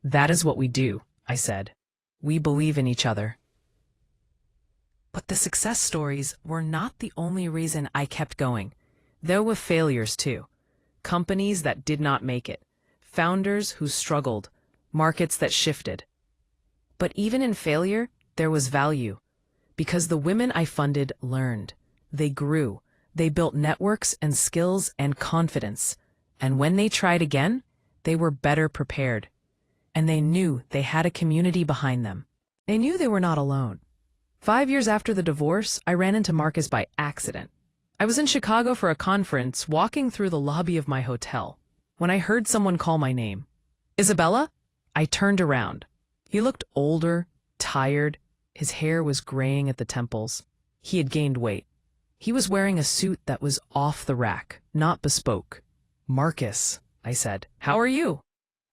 "That is what we do," I said. "We believe in each other." But the success stories were not the only reason I kept going. There were failures too. Companies that did not make it. Founders who struggled. Markets that shifted. But even in failure, there was value. Because the women I funded learned. They grew. They built networks and skills and confidence. And when they tried again, they were better prepared. And they knew they had a community behind them. They knew they were not alone. 5 years after the divorce, I ran into Marcus by accident. I was in Chicago for a conference, walking through the lobby of my hotel, when I heard someone call my name. "Isabella?" I turned around. He looked older, tired. His hair was graying at the temples. He had gained weight. He was wearing a suit that was off the rack, not bespoke. "Marcus," I said, "how are you?"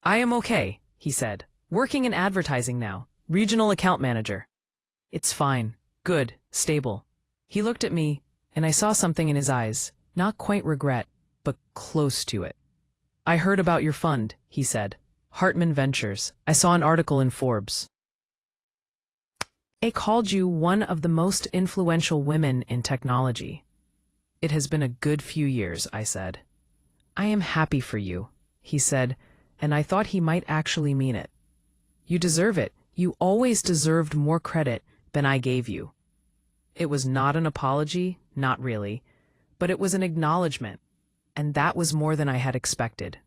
"I am okay," he said. "Working in advertising now. Regional account manager." "It's fine. Good. Stable." He looked at me, and I saw something in his eyes, not quite regret, but close to it. "I heard about your fund," he said. "Hartman Ventures. I saw an article in Forbes. It called you one of the most influential women in technology." "It has been a good few years," I said. "I am happy for you," he said, and I thought he might actually mean it. "You deserve it. You always deserved more credit than I gave you." It was not an apology, not really, but it was an acknowledgement, and that was more than I had expected.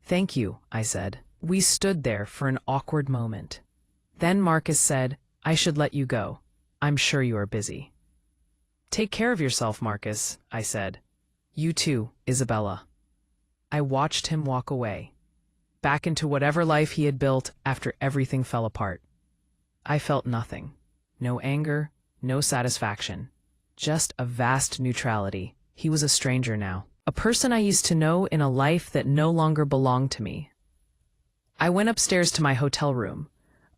"Thank you," I said. We stood there for an awkward moment. Then Marcus said, "I should let you go. I'm sure you are busy." "Take care of yourself, Marcus," I said. "You too, Isabella." I watched him walk away, back into whatever life he had built after everything fell apart. I felt nothing. No anger, no satisfaction. Just a vast neutrality. He was a stranger now. A person I used to know in a life that no longer belonged to me. I went upstairs to my hotel room.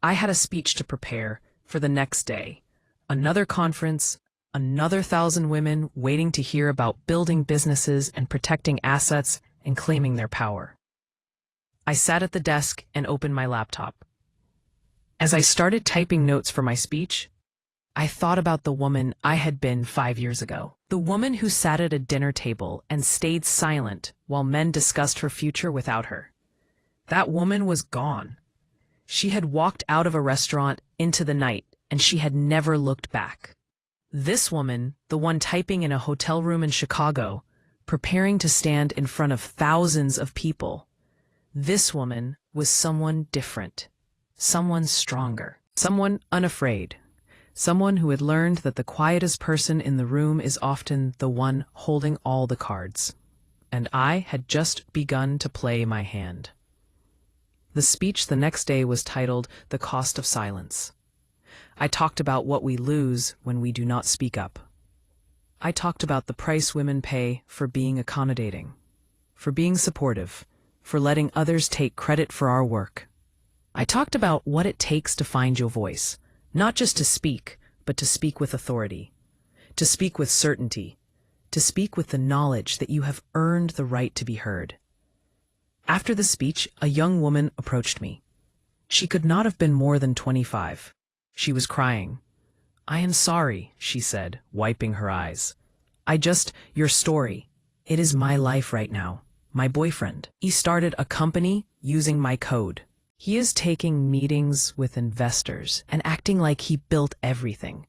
I had a speech to prepare for the next day. Another conference, another 1,000 women waiting to hear about building businesses and protecting assets and claiming their power. I sat at the desk and opened my laptop. As I started typing notes for my speech, I thought about the woman I had been 5 years ago. The woman who sat at a dinner table and stayed silent while men discussed her future without her. That woman was gone. She had walked out of a restaurant into the night, and she had never looked back. This woman, the one typing in a hotel room in Chicago, preparing to stand in front of thousands of people. This woman was someone different, someone stronger, someone unafraid. Someone who had learned that the quietest person in the room is often the one holding all the cards. And I had just begun to play my hand. The speech the next day was titled "The Cost of Silence." I talked about what we lose when we do not speak up. I talked about the price women pay for being accommodating, for being supportive, for letting others take credit for our work. I talked about what it takes to find your voice, not just to speak, but to speak with authority, to speak with certainty, to speak with the knowledge that you have earned the right to be heard. After the speech, a young woman approached me. She could not have been more than 25. She was crying. "I am sorry," she said, wiping her eyes. Your story. It is my life right now. My boyfriend. He started a company using my code. He is taking meetings with investors and acting like he built everything.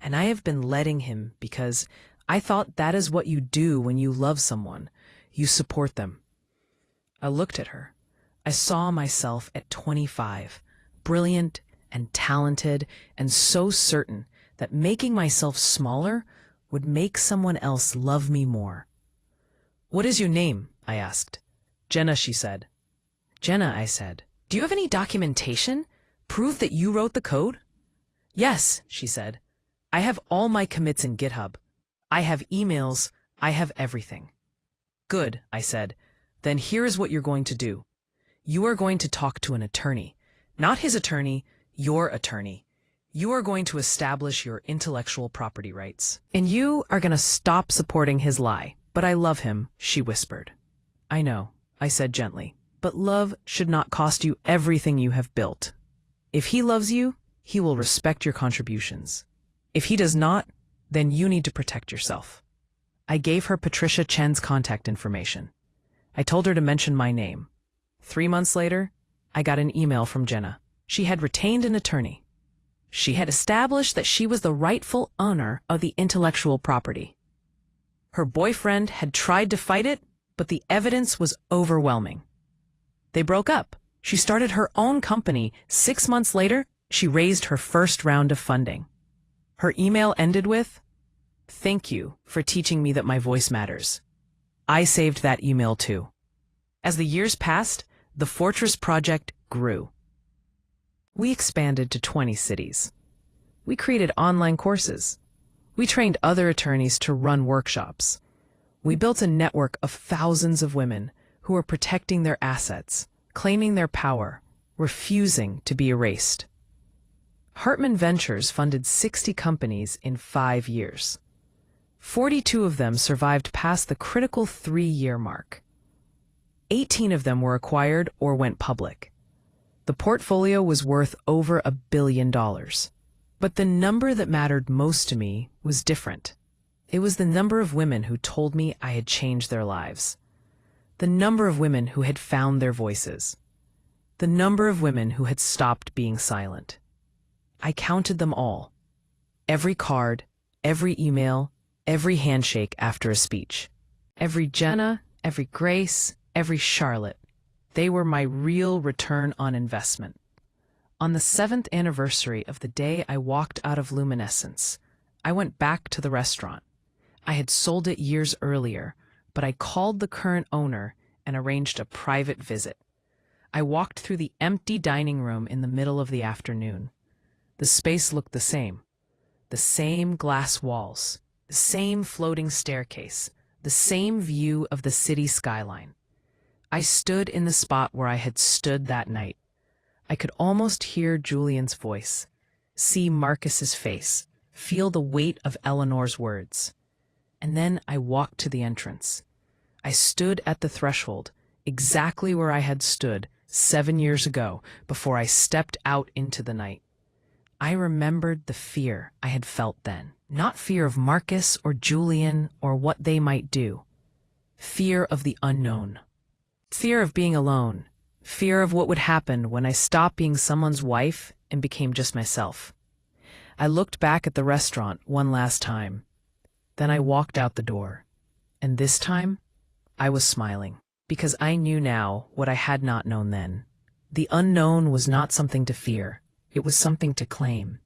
And I have been letting him because I thought that is what you do when you love someone. You support them. I looked at her. I saw myself at 25, brilliant and talented and so certain that making myself smaller would make someone else love me more. "What is your name?" I asked. "Jenna," she said. "Jenna," I said. "Do you have any documentation? Proof that you wrote the code?" "Yes," she said. "I have all my commits in GitHub. I have emails. I have everything." "Good," I said. "Then here is what you're going to do. You are going to talk to an attorney. Not his attorney, your attorney. You are going to establish your intellectual property rights. And you are going to stop supporting his lie. But I love him," she whispered. "I know," I said gently. "But love should not cost you everything you have built. If he loves you, he will respect your contributions. If he does not, then you need to protect yourself." I gave her Patricia Chen's contact information. I told her to mention my name. 3 months later, I got an email from Jenna. She had retained an attorney. She had established that she was the rightful owner of the intellectual property. Her boyfriend had tried to fight it, but the evidence was overwhelming. They broke up. She started her own company. 6 months later, she raised her first round of funding. Her email ended with, "Thank you for teaching me that my voice matters." I saved that email too. As the years passed, the Fortress Project grew. We expanded to 20 cities. We created online courses. We trained other attorneys to run workshops. We built a network of thousands of women who were protecting their assets, claiming their power, refusing to be erased. Hartman Ventures funded 60 companies in 5 years. 42 of them survived past the critical 3-year mark. 18 of them were acquired or went public. The portfolio was worth over $1 billion. But the number that mattered most to me was different. It was the number of women who told me I had changed their lives. The number of women who had found their voices. The number of women who had stopped being silent. I counted them all. Every card, every email, every handshake after a speech. Every Jenna, every Grace, every Charlotte. They were my real return on investment. On the 7th anniversary of the day I walked out of Luminescence, I went back to the restaurant. I had sold it years earlier, but I called the current owner and arranged a private visit. I walked through the empty dining room in the middle of the afternoon. The space looked the same glass walls, the same floating staircase, the same view of the city skyline. I stood in the spot where I had stood that night. I could almost hear Julian's voice, see Marcus's face, feel the weight of Eleanor's words. And then I walked to the entrance. I stood at the threshold, exactly where I had stood 7 years ago before I stepped out into the night. I remembered the fear I had felt then. Not fear of Marcus or Julian or what they might do. Fear of the unknown. Fear of being alone. Fear of what would happen when I stopped being someone's wife and became just myself. I looked back at the restaurant one last time. Then I walked out the door. And this time, I was smiling. Because I knew now what I had not known then. The unknown was not something to fear. It was something to claim.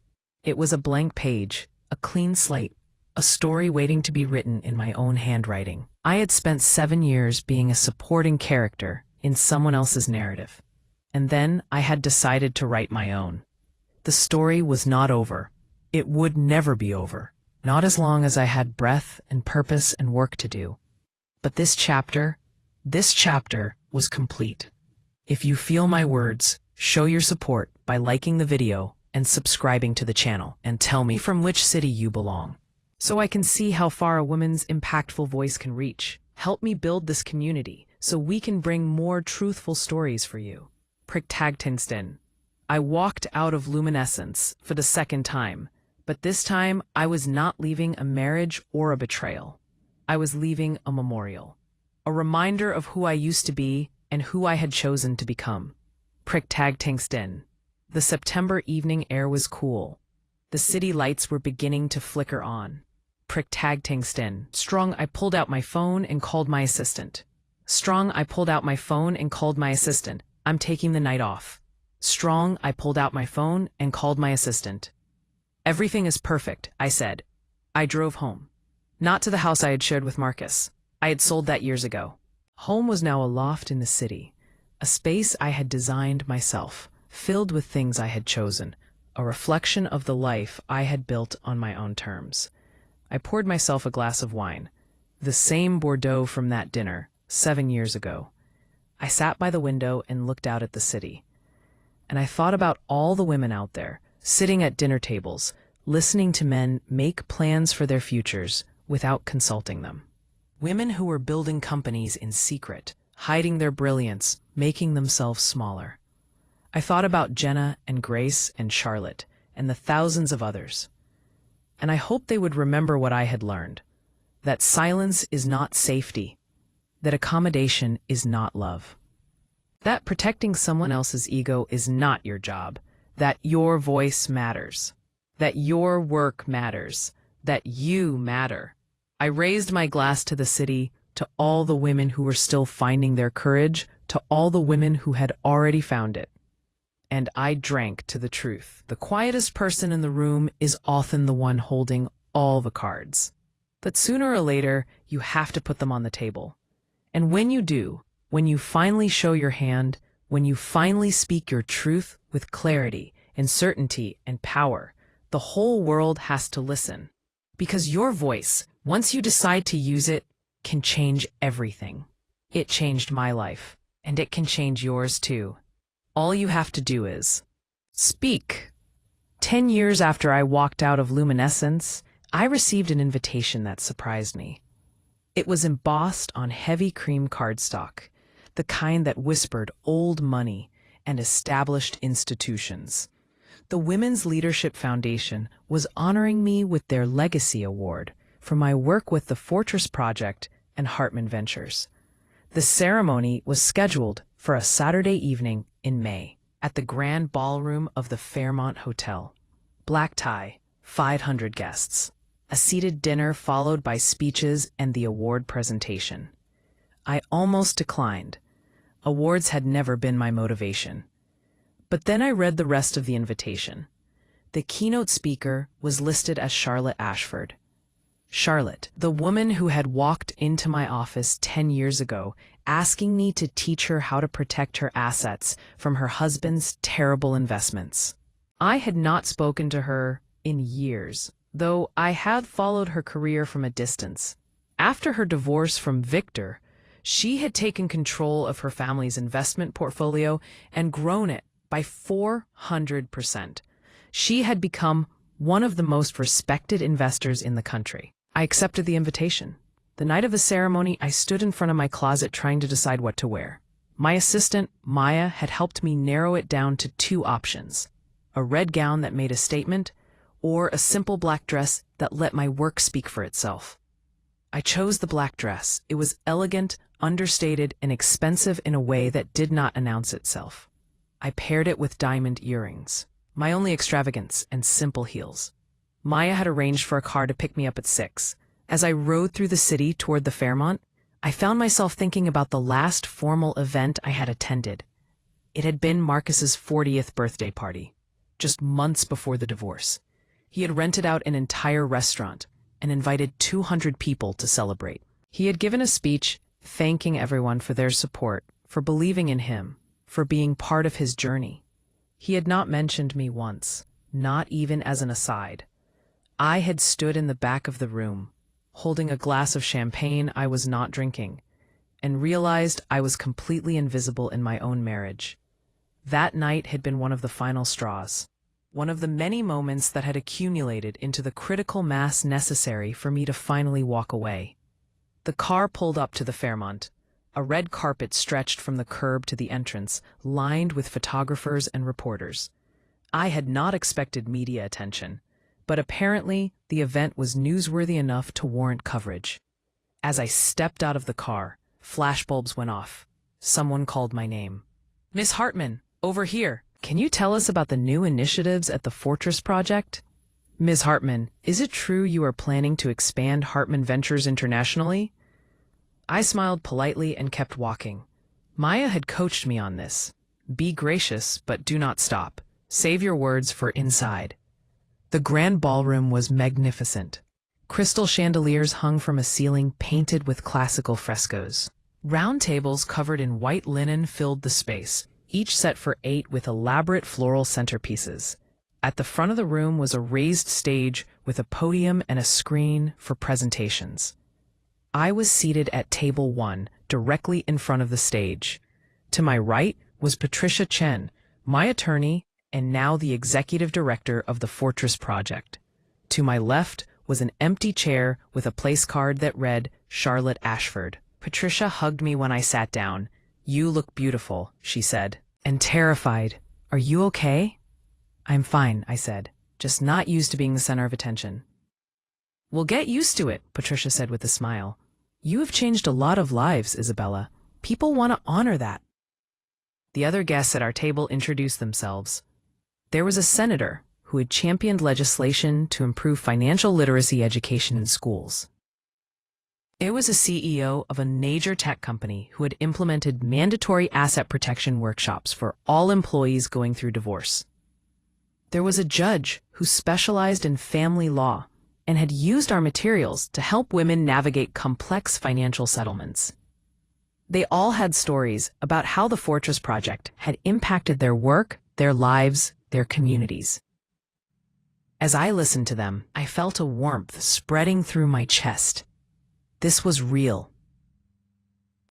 It was a blank page, a clean slate, a story waiting to be written in my own handwriting. I had spent 7 years being a supporting character in someone else's narrative. And then I had decided to write my own. The story was not over. It would never be over. Not as long as I had breath and purpose and work to do. But this chapter, This chapter was complete. If you feel my words, show your support by liking the video and subscribing to the channel, and tell me from which city you belong, so I can see how far a woman's impactful voice can reach. Help me build this community so we can bring more truthful stories for you. Priktagtingstin. I walked out of luminescence for the second time, but this time I was not leaving a marriage or a betrayal. I was leaving a memorial, a reminder of who I used to be and who I had chosen to become. Priktagtingstin. The September evening air was cool. The city lights were beginning to flicker on. Priktagtingstin. Strong, I pulled out my phone and called my assistant. Strong, I pulled out my phone and called my assistant. I'm taking the night off. Strong, I pulled out my phone and called my assistant. Everything is perfect, I said. I drove home. Not to the house I had shared with Marcus. I had sold that years ago. Home was now a loft in the city, a space I had designed myself, filled with things I had chosen, a reflection of the life I had built on my own terms. I poured myself a glass of wine, the same Bordeaux from that dinner, 7 years ago. I sat by the window and looked out at the city. And I thought about all the women out there, sitting at dinner tables, listening to men make plans for their futures without consulting them. Women who were building companies in secret, hiding their brilliance, making themselves smaller. I thought about Jenna and Grace and Charlotte and the thousands of others. And I hoped they would remember what I had learned, that silence is not safety, that accommodation is not love, that protecting someone else's ego is not your job, that your voice matters, that your work matters, that you matter. I raised my glass to the city, to all the women who were still finding their courage, to all the women who had already found it. And I drank to the truth. The quietest person in the room is often the one holding all the cards. But sooner or later, you have to put them on the table. And when you do, when you finally show your hand, when you finally speak your truth with clarity and certainty and power, the whole world has to listen. Because your voice, once you decide to use it, can change everything. It changed my life, and it can change yours too. All you have to do is speak. 10 years after I walked out of luminescence, I received an invitation that surprised me. It was embossed on heavy cream cardstock, the kind that whispered old money and established institutions. The Women's Leadership Foundation was honoring me with their Legacy Award for my work with the Fortress Project and Hartman Ventures. The ceremony was scheduled for a Saturday evening in May at the Grand Ballroom of the Fairmont Hotel. Black tie, 500 guests. A seated dinner followed by speeches and the award presentation. I almost declined. Awards had never been my motivation. But then I read the rest of the invitation. The keynote speaker was listed as Charlotte Ashford. Charlotte, the woman who had walked into my office 10 years ago, asking me to teach her how to protect her assets from her husband's terrible investments. I had not spoken to her in years, though I had followed her career from a distance. After her divorce from Victor, she had taken control of her family's investment portfolio and grown it by 400%. She had become one of the most respected investors in the country. I accepted the invitation. The night of the ceremony, I stood in front of my closet trying to decide what to wear. My assistant, Maya, had helped me narrow it down to 2 options: a red gown that made a statement, or a simple black dress that let my work speak for itself. I chose the black dress. It was elegant, understated, and expensive in a way that did not announce itself. I paired it with diamond earrings, my only extravagance, and simple heels. Maya had arranged for a car to pick me up at 6. As I rode through the city toward the Fairmont, I found myself thinking about the last formal event I had attended. It had been Marcus's 40th birthday party, just months before the divorce. He had rented out an entire restaurant and invited 200 people to celebrate. He had given a speech thanking everyone for their support, for believing in him, for being part of his journey. He had not mentioned me once, not even as an aside. I had stood in the back of the room, holding a glass of champagne I was not drinking, and realized I was completely invisible in my own marriage. That night had been one of the final straws, one of the many moments that had accumulated into the critical mass necessary for me to finally walk away. The car pulled up to the Fairmont. A red carpet stretched from the curb to the entrance, lined with photographers and reporters. I had not expected media attention, but apparently the event was newsworthy enough to warrant coverage. As I stepped out of the car, flashbulbs went off. Someone called my name. "Miss Hartman, over here. Can you tell us about the new initiatives at the Fortress Project?" "Ms. Hartman, is it true you are planning to expand Hartman Ventures internationally?" I smiled politely and kept walking. Maya had coached me on this. Be gracious, but do not stop. Save your words for inside. The grand ballroom was magnificent. Crystal chandeliers hung from a ceiling painted with classical frescoes. Round tables covered in white linen filled the space, each set for 8 with elaborate floral centerpieces. At the front of the room was a raised stage with a podium and a screen for presentations. I was seated at table 1, directly in front of the stage. To my right was Patricia Chen, my attorney and now the executive director of the Fortress Project. To my left was an empty chair with a place card that read, Charlotte Ashford. Patricia hugged me when I sat down. "You look beautiful," she said, "and terrified. Are you okay?" "I'm fine," I said, "just not used to being the center of attention." "We'll get used to it," Patricia said with a smile. "You have changed a lot of lives, Isabella. People want to honor that." The other guests at our table introduced themselves. There was a senator who had championed legislation to improve financial literacy education in schools. There was a CEO of a major tech company who had implemented mandatory asset protection workshops for all employees going through divorce. There was a judge who specialized in family law and had used our materials to help women navigate complex financial settlements. They all had stories about how the Fortress Project had impacted their work, their lives, their communities. As I listened to them, I felt a warmth spreading through my chest. This was real.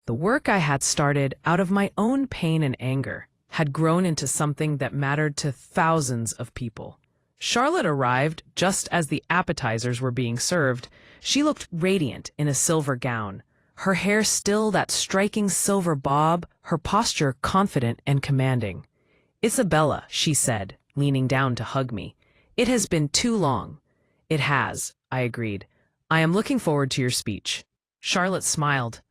The work I had started out of my own pain and anger had grown into something that mattered to thousands of people. Charlotte arrived just as the appetizers were being served. She looked radiant in a silver gown, her hair still that striking silver bob, her posture confident and commanding. "Isabella," she said, leaning down to hug me. "It has been too long." "It has," I agreed. "I am looking forward to your speech." Charlotte smiled.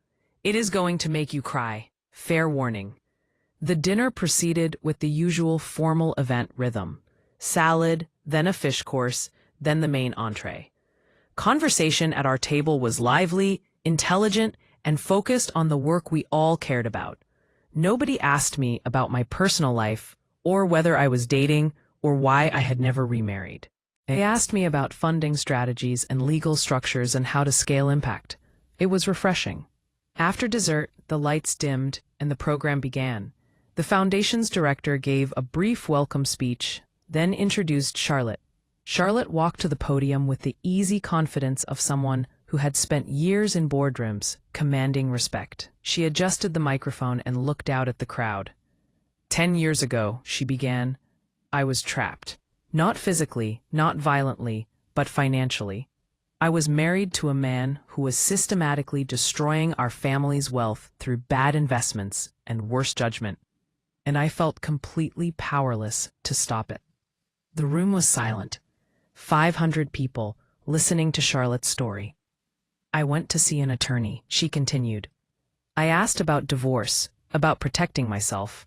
"It is going to make you cry. Fair warning." The dinner proceeded with the usual formal event rhythm. Salad, then a fish course, then the main entree. Conversation at our table was lively, intelligent, and focused on the work we all cared about. Nobody asked me about my personal life, or whether I was dating, or why I had never remarried. They asked me about funding strategies and legal structures and how to scale impact. It was refreshing. After dessert, the lights dimmed and the program began. The Foundation's director gave a brief welcome speech, then introduced Charlotte. Charlotte walked to the podium with the easy confidence of someone who had spent years in boardrooms, commanding respect. She adjusted the microphone and looked out at the crowd. 10 years ago, she began, I was trapped. Not physically, not violently, but financially. I was married to a man who was systematically destroying our family's wealth through bad investments and worse judgment, and I felt completely powerless to stop it. The room was silent. 500 people listening to Charlotte's story. I went to see an attorney, she continued. I asked about divorce, about protecting myself.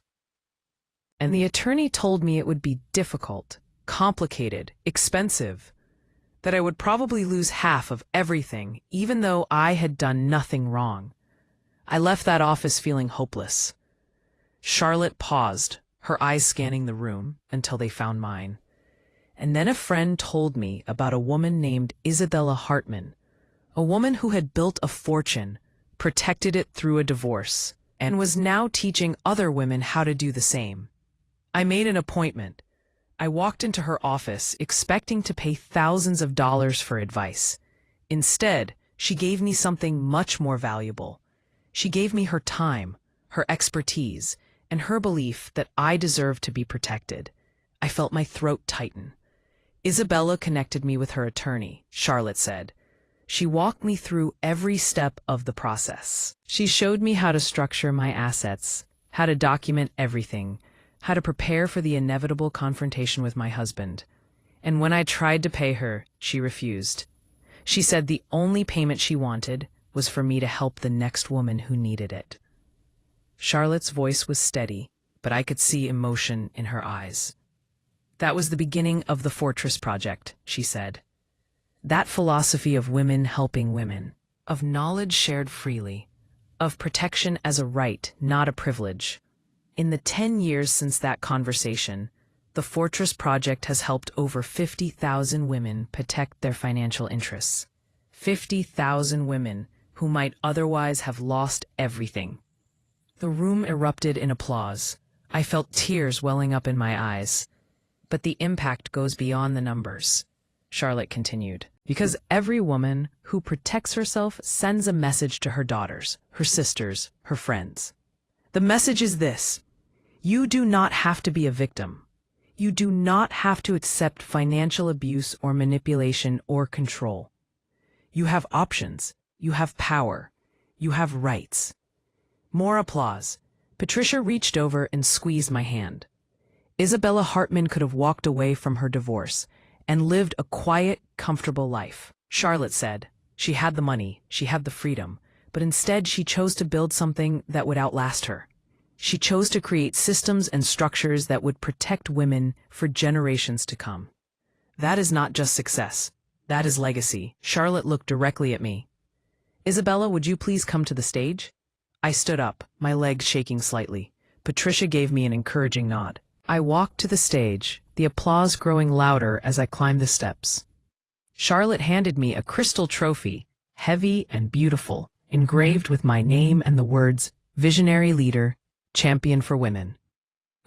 And the attorney told me it would be difficult, complicated, expensive, that I would probably lose half of everything, even though I had done nothing wrong. I left that office feeling hopeless. Charlotte paused, her eyes scanning the room until they found mine. And then a friend told me about a woman named Isabella Hartman, a woman who had built a fortune, protected it through a divorce, and was now teaching other women how to do the same. I made an appointment. I walked into her office, expecting to pay thousands of dollars for advice. Instead, she gave me something much more valuable. She gave me her time, her expertise, and her belief that I deserved to be protected. I felt my throat tighten. Isabella connected me with her attorney, Charlotte said. She walked me through every step of the process. She showed me how to structure my assets, how to document everything, how to prepare for the inevitable confrontation with my husband. And when I tried to pay her, she refused. She said the only payment she wanted was for me to help the next woman who needed it. Charlotte's voice was steady, but I could see emotion in her eyes. That was the beginning of the Fortress Project, she said. That philosophy of women helping women, of knowledge shared freely, of protection as a right, not a privilege. In the 10 years since that conversation, the Fortress Project has helped over 50,000 women protect their financial interests. 50,000 women who might otherwise have lost everything. The room erupted in applause. I felt tears welling up in my eyes. But the impact goes beyond the numbers, Charlotte continued, because every woman who protects herself sends a message to her daughters, her sisters, her friends. The message is this: you do not have to be a victim. You do not have to accept financial abuse or manipulation or control. You have options. You have power. You have rights. More applause. Patricia reached over and squeezed my hand. Isabella Hartman could have walked away from her divorce and lived a quiet, comfortable life. Charlotte said she had the money, she had the freedom, but instead she chose to build something that would outlast her. She chose to create systems and structures that would protect women for generations to come. That is not just success. That is legacy. Charlotte looked directly at me. Isabella, would you please come to the stage? I stood up, my legs shaking slightly. Patricia gave me an encouraging nod. I walked to the stage, the applause growing louder as I climbed the steps. Charlotte handed me a crystal trophy, heavy and beautiful, engraved with my name and the words, "Visionary Leader, Champion for Women."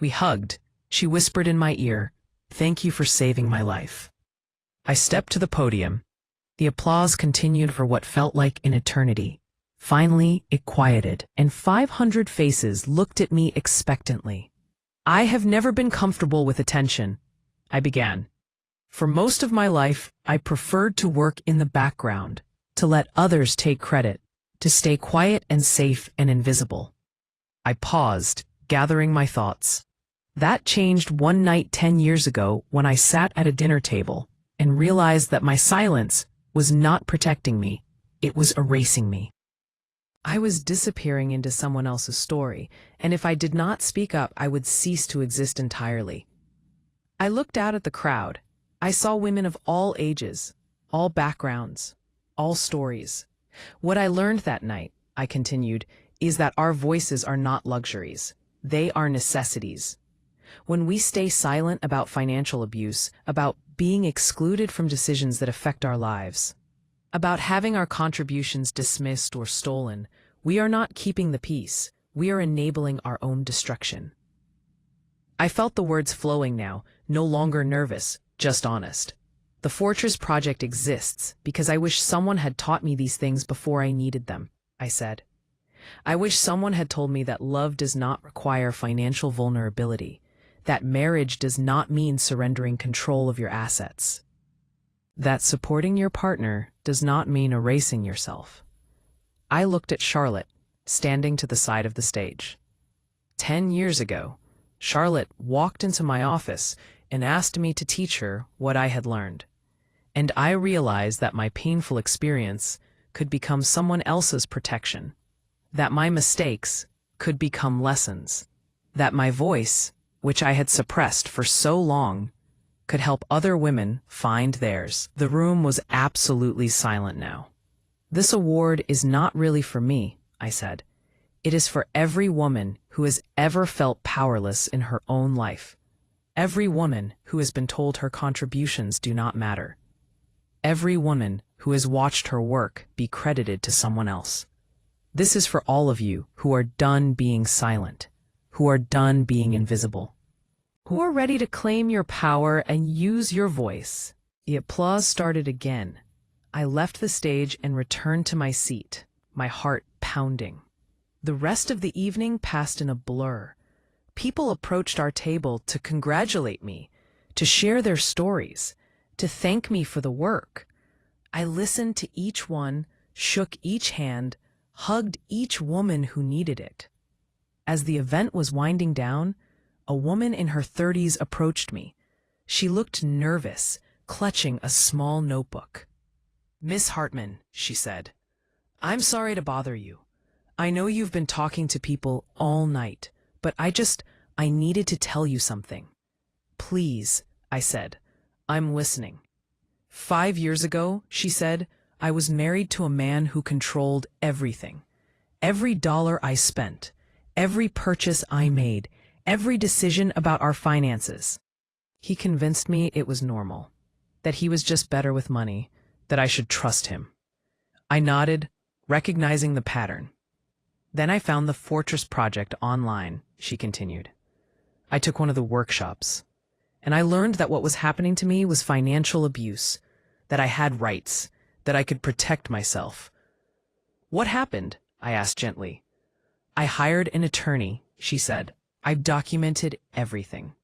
We hugged. She whispered in my ear, "Thank you for saving my life." I stepped to the podium. The applause continued for what felt like an eternity. Finally, it quieted, and 500 faces looked at me expectantly. I have never been comfortable with attention, I began. For most of my life, I preferred to work in the background, to let others take credit, to stay quiet and safe and invisible. I paused, gathering my thoughts. That changed one night 10 years ago when I sat at a dinner table and realized that my silence was not protecting me, it was erasing me. I was disappearing into someone else's story, and if I did not speak up, I would cease to exist entirely. I looked out at the crowd. I saw women of all ages, all backgrounds, all stories. What I learned that night, I continued, is that our voices are not luxuries. They are necessities. When we stay silent about financial abuse, about being excluded from decisions that affect our lives, about having our contributions dismissed or stolen, we are not keeping the peace. We are enabling our own destruction. I felt the words flowing now, no longer nervous, just honest. The Fortress Project exists because I wish someone had taught me these things before I needed them, I said. I wish someone had told me that love does not require financial vulnerability, that marriage does not mean surrendering control of your assets, that supporting your partner does not mean erasing yourself. I looked at Charlotte, standing to the side of the stage. 10 years ago, Charlotte walked into my office and asked me to teach her what I had learned. And I realized that my painful experience could become someone else's protection, that my mistakes could become lessons, that my voice, which I had suppressed for so long, could help other women find theirs. The room was absolutely silent now. This award is not really for me, I said. It is for every woman who has ever felt powerless in her own life. Every woman who has been told her contributions do not matter. Every woman who has watched her work be credited to someone else. This is for all of you who are done being silent, who are done being invisible, who are ready to claim your power and use your voice. The applause started again. I left the stage and returned to my seat, my heart pounding. The rest of the evening passed in a blur. People approached our table to congratulate me, to share their stories, to thank me for the work. I listened to each one, shook each hand, hugged each woman who needed it. As the event was winding down, a woman in her 30s approached me. She looked nervous, clutching a small notebook. "Miss Hartman," she said, "I'm sorry to bother you. I know you've been talking to people all night, but I needed to tell you something." "Please," I said, "I'm listening." "5 years ago," she said, "I was married to a man who controlled everything. Every dollar I spent, every purchase I made, every decision about our finances. He convinced me it was normal, that he was just better with money, that I should trust him." I nodded, recognizing the pattern. "Then I found the Fortress Project online," she continued. "I took one of the workshops, and I learned that what was happening to me was financial abuse, that I had rights, that I could protect myself." "What happened?" I asked gently. "I hired an attorney," she said. "I've documented everything.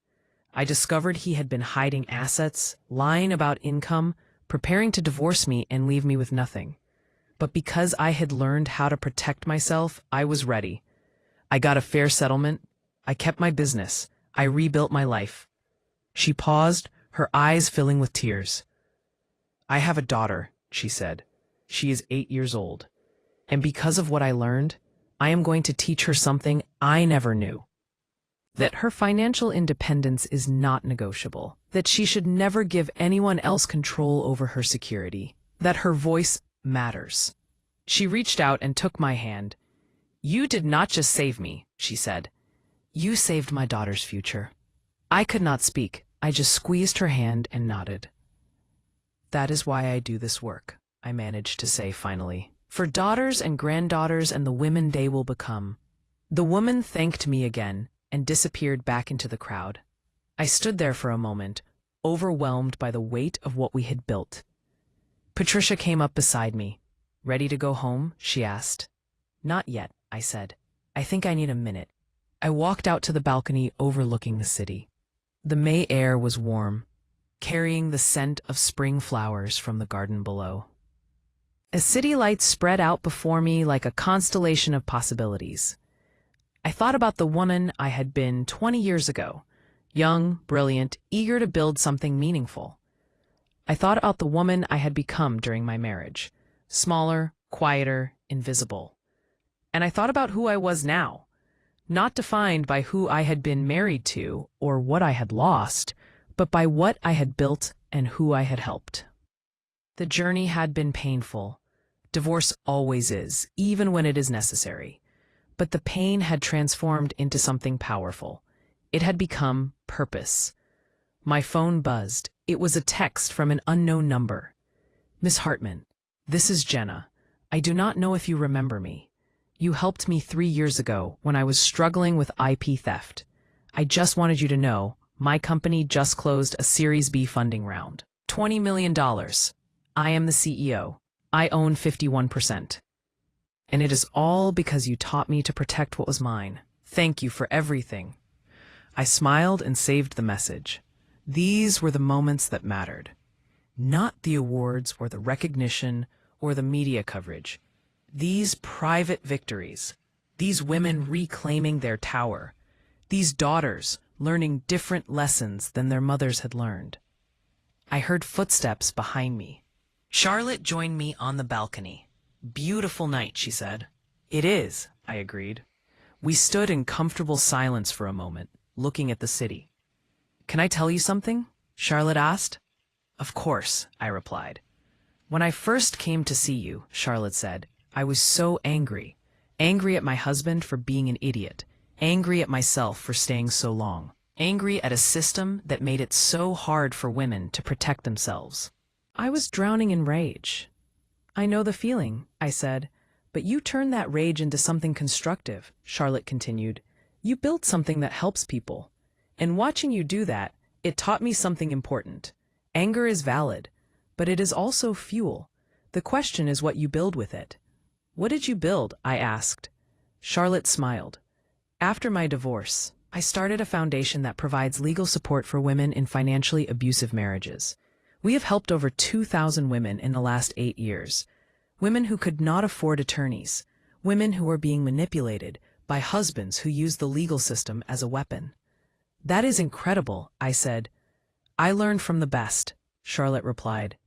I discovered he had been hiding assets, lying about income, preparing to divorce me and leave me with nothing. But because I had learned how to protect myself, I was ready. I got a fair settlement. I kept my business. I rebuilt my life." She paused, her eyes filling with tears. "I have a daughter," she said. "She is 8 years old. And because of what I learned, I am going to teach her something I never knew. That her financial independence is not negotiable. That she should never give anyone else control over her security. That her voice matters." She reached out and took my hand. "You did not just save me," she said. "You saved my daughter's future." I could not speak. I just squeezed her hand and nodded. "That is why I do this work," I managed to say finally. "For daughters and granddaughters and the women they will become." The woman thanked me again and disappeared back into the crowd. I stood there for a moment, overwhelmed by the weight of what we had built. Patricia came up beside me. "Ready to go home?" she asked. "Not yet," I said. "I think I need a minute." I walked out to the balcony overlooking the city. The May air was warm, carrying the scent of spring flowers from the garden below. As city lights spread out before me like a constellation of possibilities, I thought about the woman I had been 20 years ago, young, brilliant, eager to build something meaningful. I thought about the woman I had become during my marriage, smaller, quieter, invisible. And I thought about who I was now, not defined by who I had been married to or what I had lost, but by what I had built and who I had helped. The journey had been painful. Divorce always is, even when it is necessary. But the pain had transformed into something powerful. It had become purpose. My phone buzzed. It was a text from an unknown number. "Miss Hartman, this is Jenna. I do not know if you remember me. You helped me 3 years ago when I was struggling with IP theft. I just wanted you to know, my company just closed a Series B funding round. $20 million. I am the CEO. I own 51%. And it is all because you taught me to protect what was mine. Thank you for everything." I smiled and saved the message. These were the moments that mattered. Not the awards or the recognition or the media coverage. These private victories. These women reclaiming their tower. These daughters learning different lessons than their mothers had learned. I heard footsteps behind me. Charlotte joined me on the balcony. "Beautiful night," she said. "It is," I agreed. We stood in comfortable silence for a moment, looking at the city. "Can I tell you something?" Charlotte asked. "Of course," I replied. "When I first came to see you," Charlotte said, "I was so angry. Angry at my husband for being an idiot. Angry at myself for staying so long. Angry at a system that made it so hard for women to protect themselves. I was drowning in rage." "I know the feeling," I said, "but you turned that rage into something constructive," Charlotte continued. "You built something that helps people. And watching you do that, it taught me something important. Anger is valid, but it is also fuel. The question is what you build with it." "What did you build?" I asked. Charlotte smiled. After my divorce, I started a foundation that provides legal support for women in financially abusive marriages. We have helped over 2,000 women in the last 8 years. Women who could not afford attorneys. Women who were being manipulated by husbands who used the legal system as a weapon. That is incredible, I said. I learned from the best, Charlotte replied.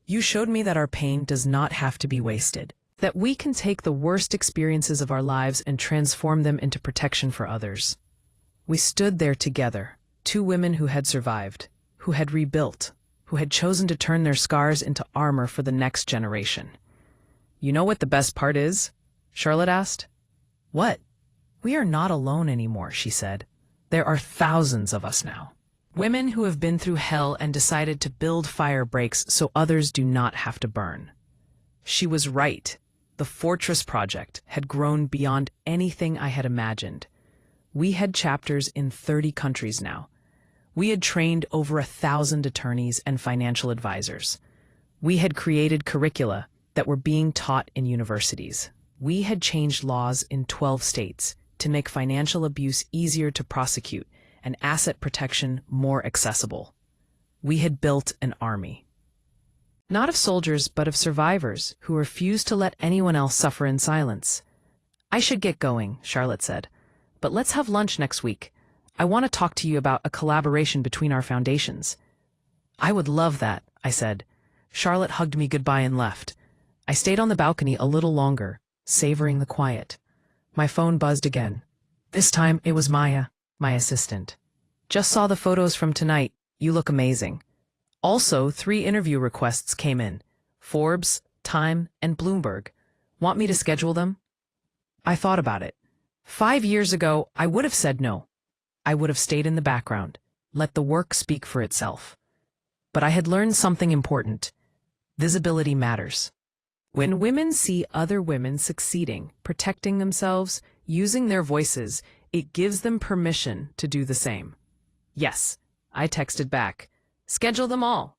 You showed me that our pain does not have to be wasted, that we can take the worst experiences of our lives and transform them into protection for others. We stood there together, two women who had survived, who had rebuilt, who had chosen to turn their scars into armor for the next generation. You know what the best part is? Charlotte asked. What? We are not alone anymore, she said. There are thousands of us now. Women who have been through hell and decided to build fire breaks so others do not have to burn. She was right. The Fortress Project had grown beyond anything I had imagined. We had chapters in 30 countries now. We had trained over 1,000 attorneys and financial advisors. We had created curricula that were being taught in universities. We had changed laws in 12 states to make financial abuse easier to prosecute and asset protection more accessible. We had built an army. Not of soldiers, but of survivors who refused to let anyone else suffer in silence. I should get going, Charlotte said, but let's have lunch next week. I want to talk to you about a collaboration between our foundations. I would love that, I said. Charlotte hugged me goodbye and left. I stayed on the balcony a little longer, savoring the quiet. My phone buzzed again. This time it was Maya, my assistant. Just saw the photos from tonight. You look amazing. Also, 3 interview requests came in. Forbes, Time, and Bloomberg. Want me to schedule them? I thought about it. 5 years ago, I would have said no. I would have stayed in the background, let the work speak for itself. But I had learned something important. Visibility matters. When women see other women succeeding, protecting themselves, using their voices, it gives them permission to do the same. Yes, I texted back. Schedule them all.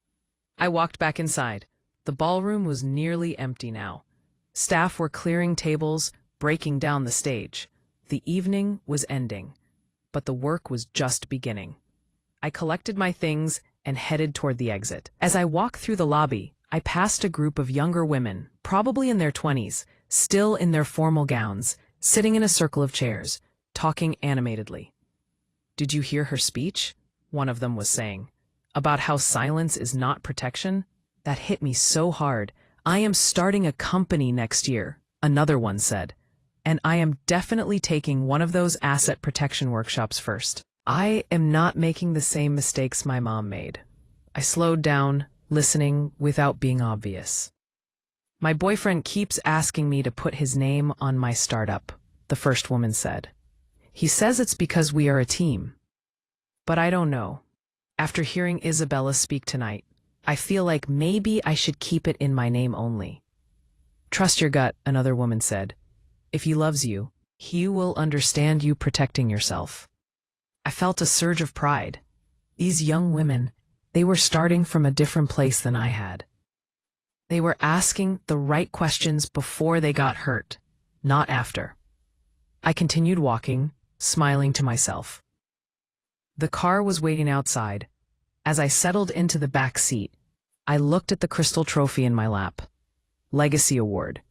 I walked back inside. The ballroom was nearly empty now. Staff were clearing tables, breaking down the stage. The evening was ending, but the work was just beginning. I collected my things and headed toward the exit. As I walked through the lobby, I passed a group of younger women, probably in their 20s, still in their formal gowns, sitting in a circle of chairs, talking animatedly. Did you hear her speech? One of them was saying. About how silence is not protection? That hit me so hard. I am starting a company next year, another one said. And I am definitely taking one of those asset protection workshops first. I am not making the same mistakes my mom made. I slowed down, listening without being obvious. My boyfriend keeps asking me to put his name on my startup, the first woman said. He says it's because we are a team. But I don't know. After hearing Isabella speak tonight, I feel like maybe I should keep it in my name only. Trust your gut, another woman said. If he loves you, he will understand you protecting yourself. I felt a surge of pride. These young women, they were starting from a different place than I had. They were asking the right questions before they got hurt, not after. I continued walking, smiling to myself. The car was waiting outside. As I settled into the back seat, I looked at the crystal trophy in my lap. Legacy Award.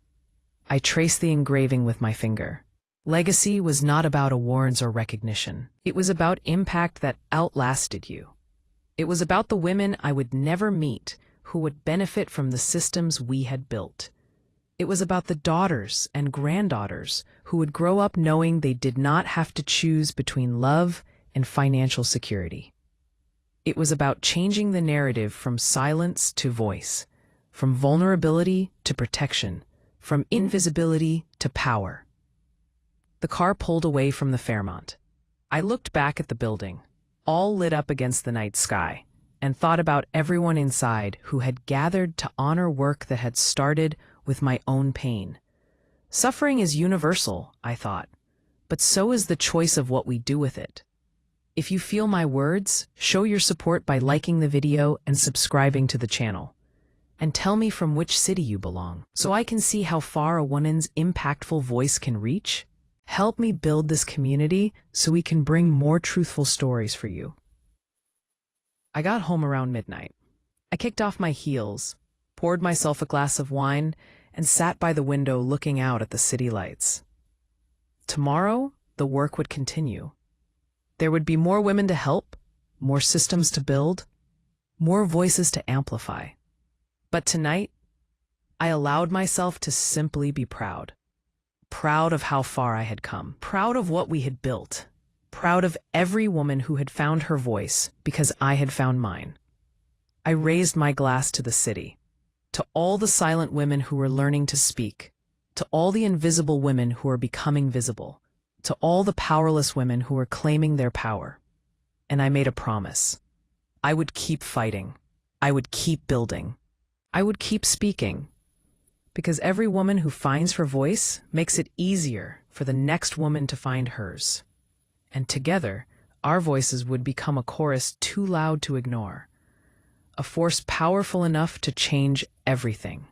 I traced the engraving with my finger. Legacy was not about awards or recognition. It was about impact that outlasted you. It was about the women I would never meet who would benefit from the systems we had built. It was about the daughters and granddaughters who would grow up knowing they did not have to choose between love and financial security. It was about changing the narrative from silence to voice, from vulnerability to protection, from invisibility to power. The car pulled away from the Fairmont. I looked back at the building, all lit up against the night sky, and thought about everyone inside who had gathered to honor work that had started with my own pain. Suffering is universal, I thought, but so is the choice of what we do with it. If you feel my words, show your support by liking the video and subscribing to the channel. and tell me from which city you belong, so I can see how far a woman's impactful voice can reach. Help me build this community so we can bring more truthful stories for you. I got home around midnight. I kicked off my heels, poured myself a glass of wine, and sat by the window looking out at the city lights. Tomorrow, the work would continue. There would be more women to help, more systems to build, more voices to amplify. But tonight, I allowed myself to simply be proud. Proud of how far I had come, proud of what we had built, proud of every woman who had found her voice because I had found mine. I raised my glass to the city, to all the silent women who were learning to speak, to all the invisible women who are becoming visible, to all the powerless women who are claiming their power. And I made a promise. I would keep fighting. I would keep building. I would keep speaking. Because every woman who finds her voice makes it easier for the next woman to find hers. And together, our voices would become a chorus too loud to ignore, a force powerful enough to change everything.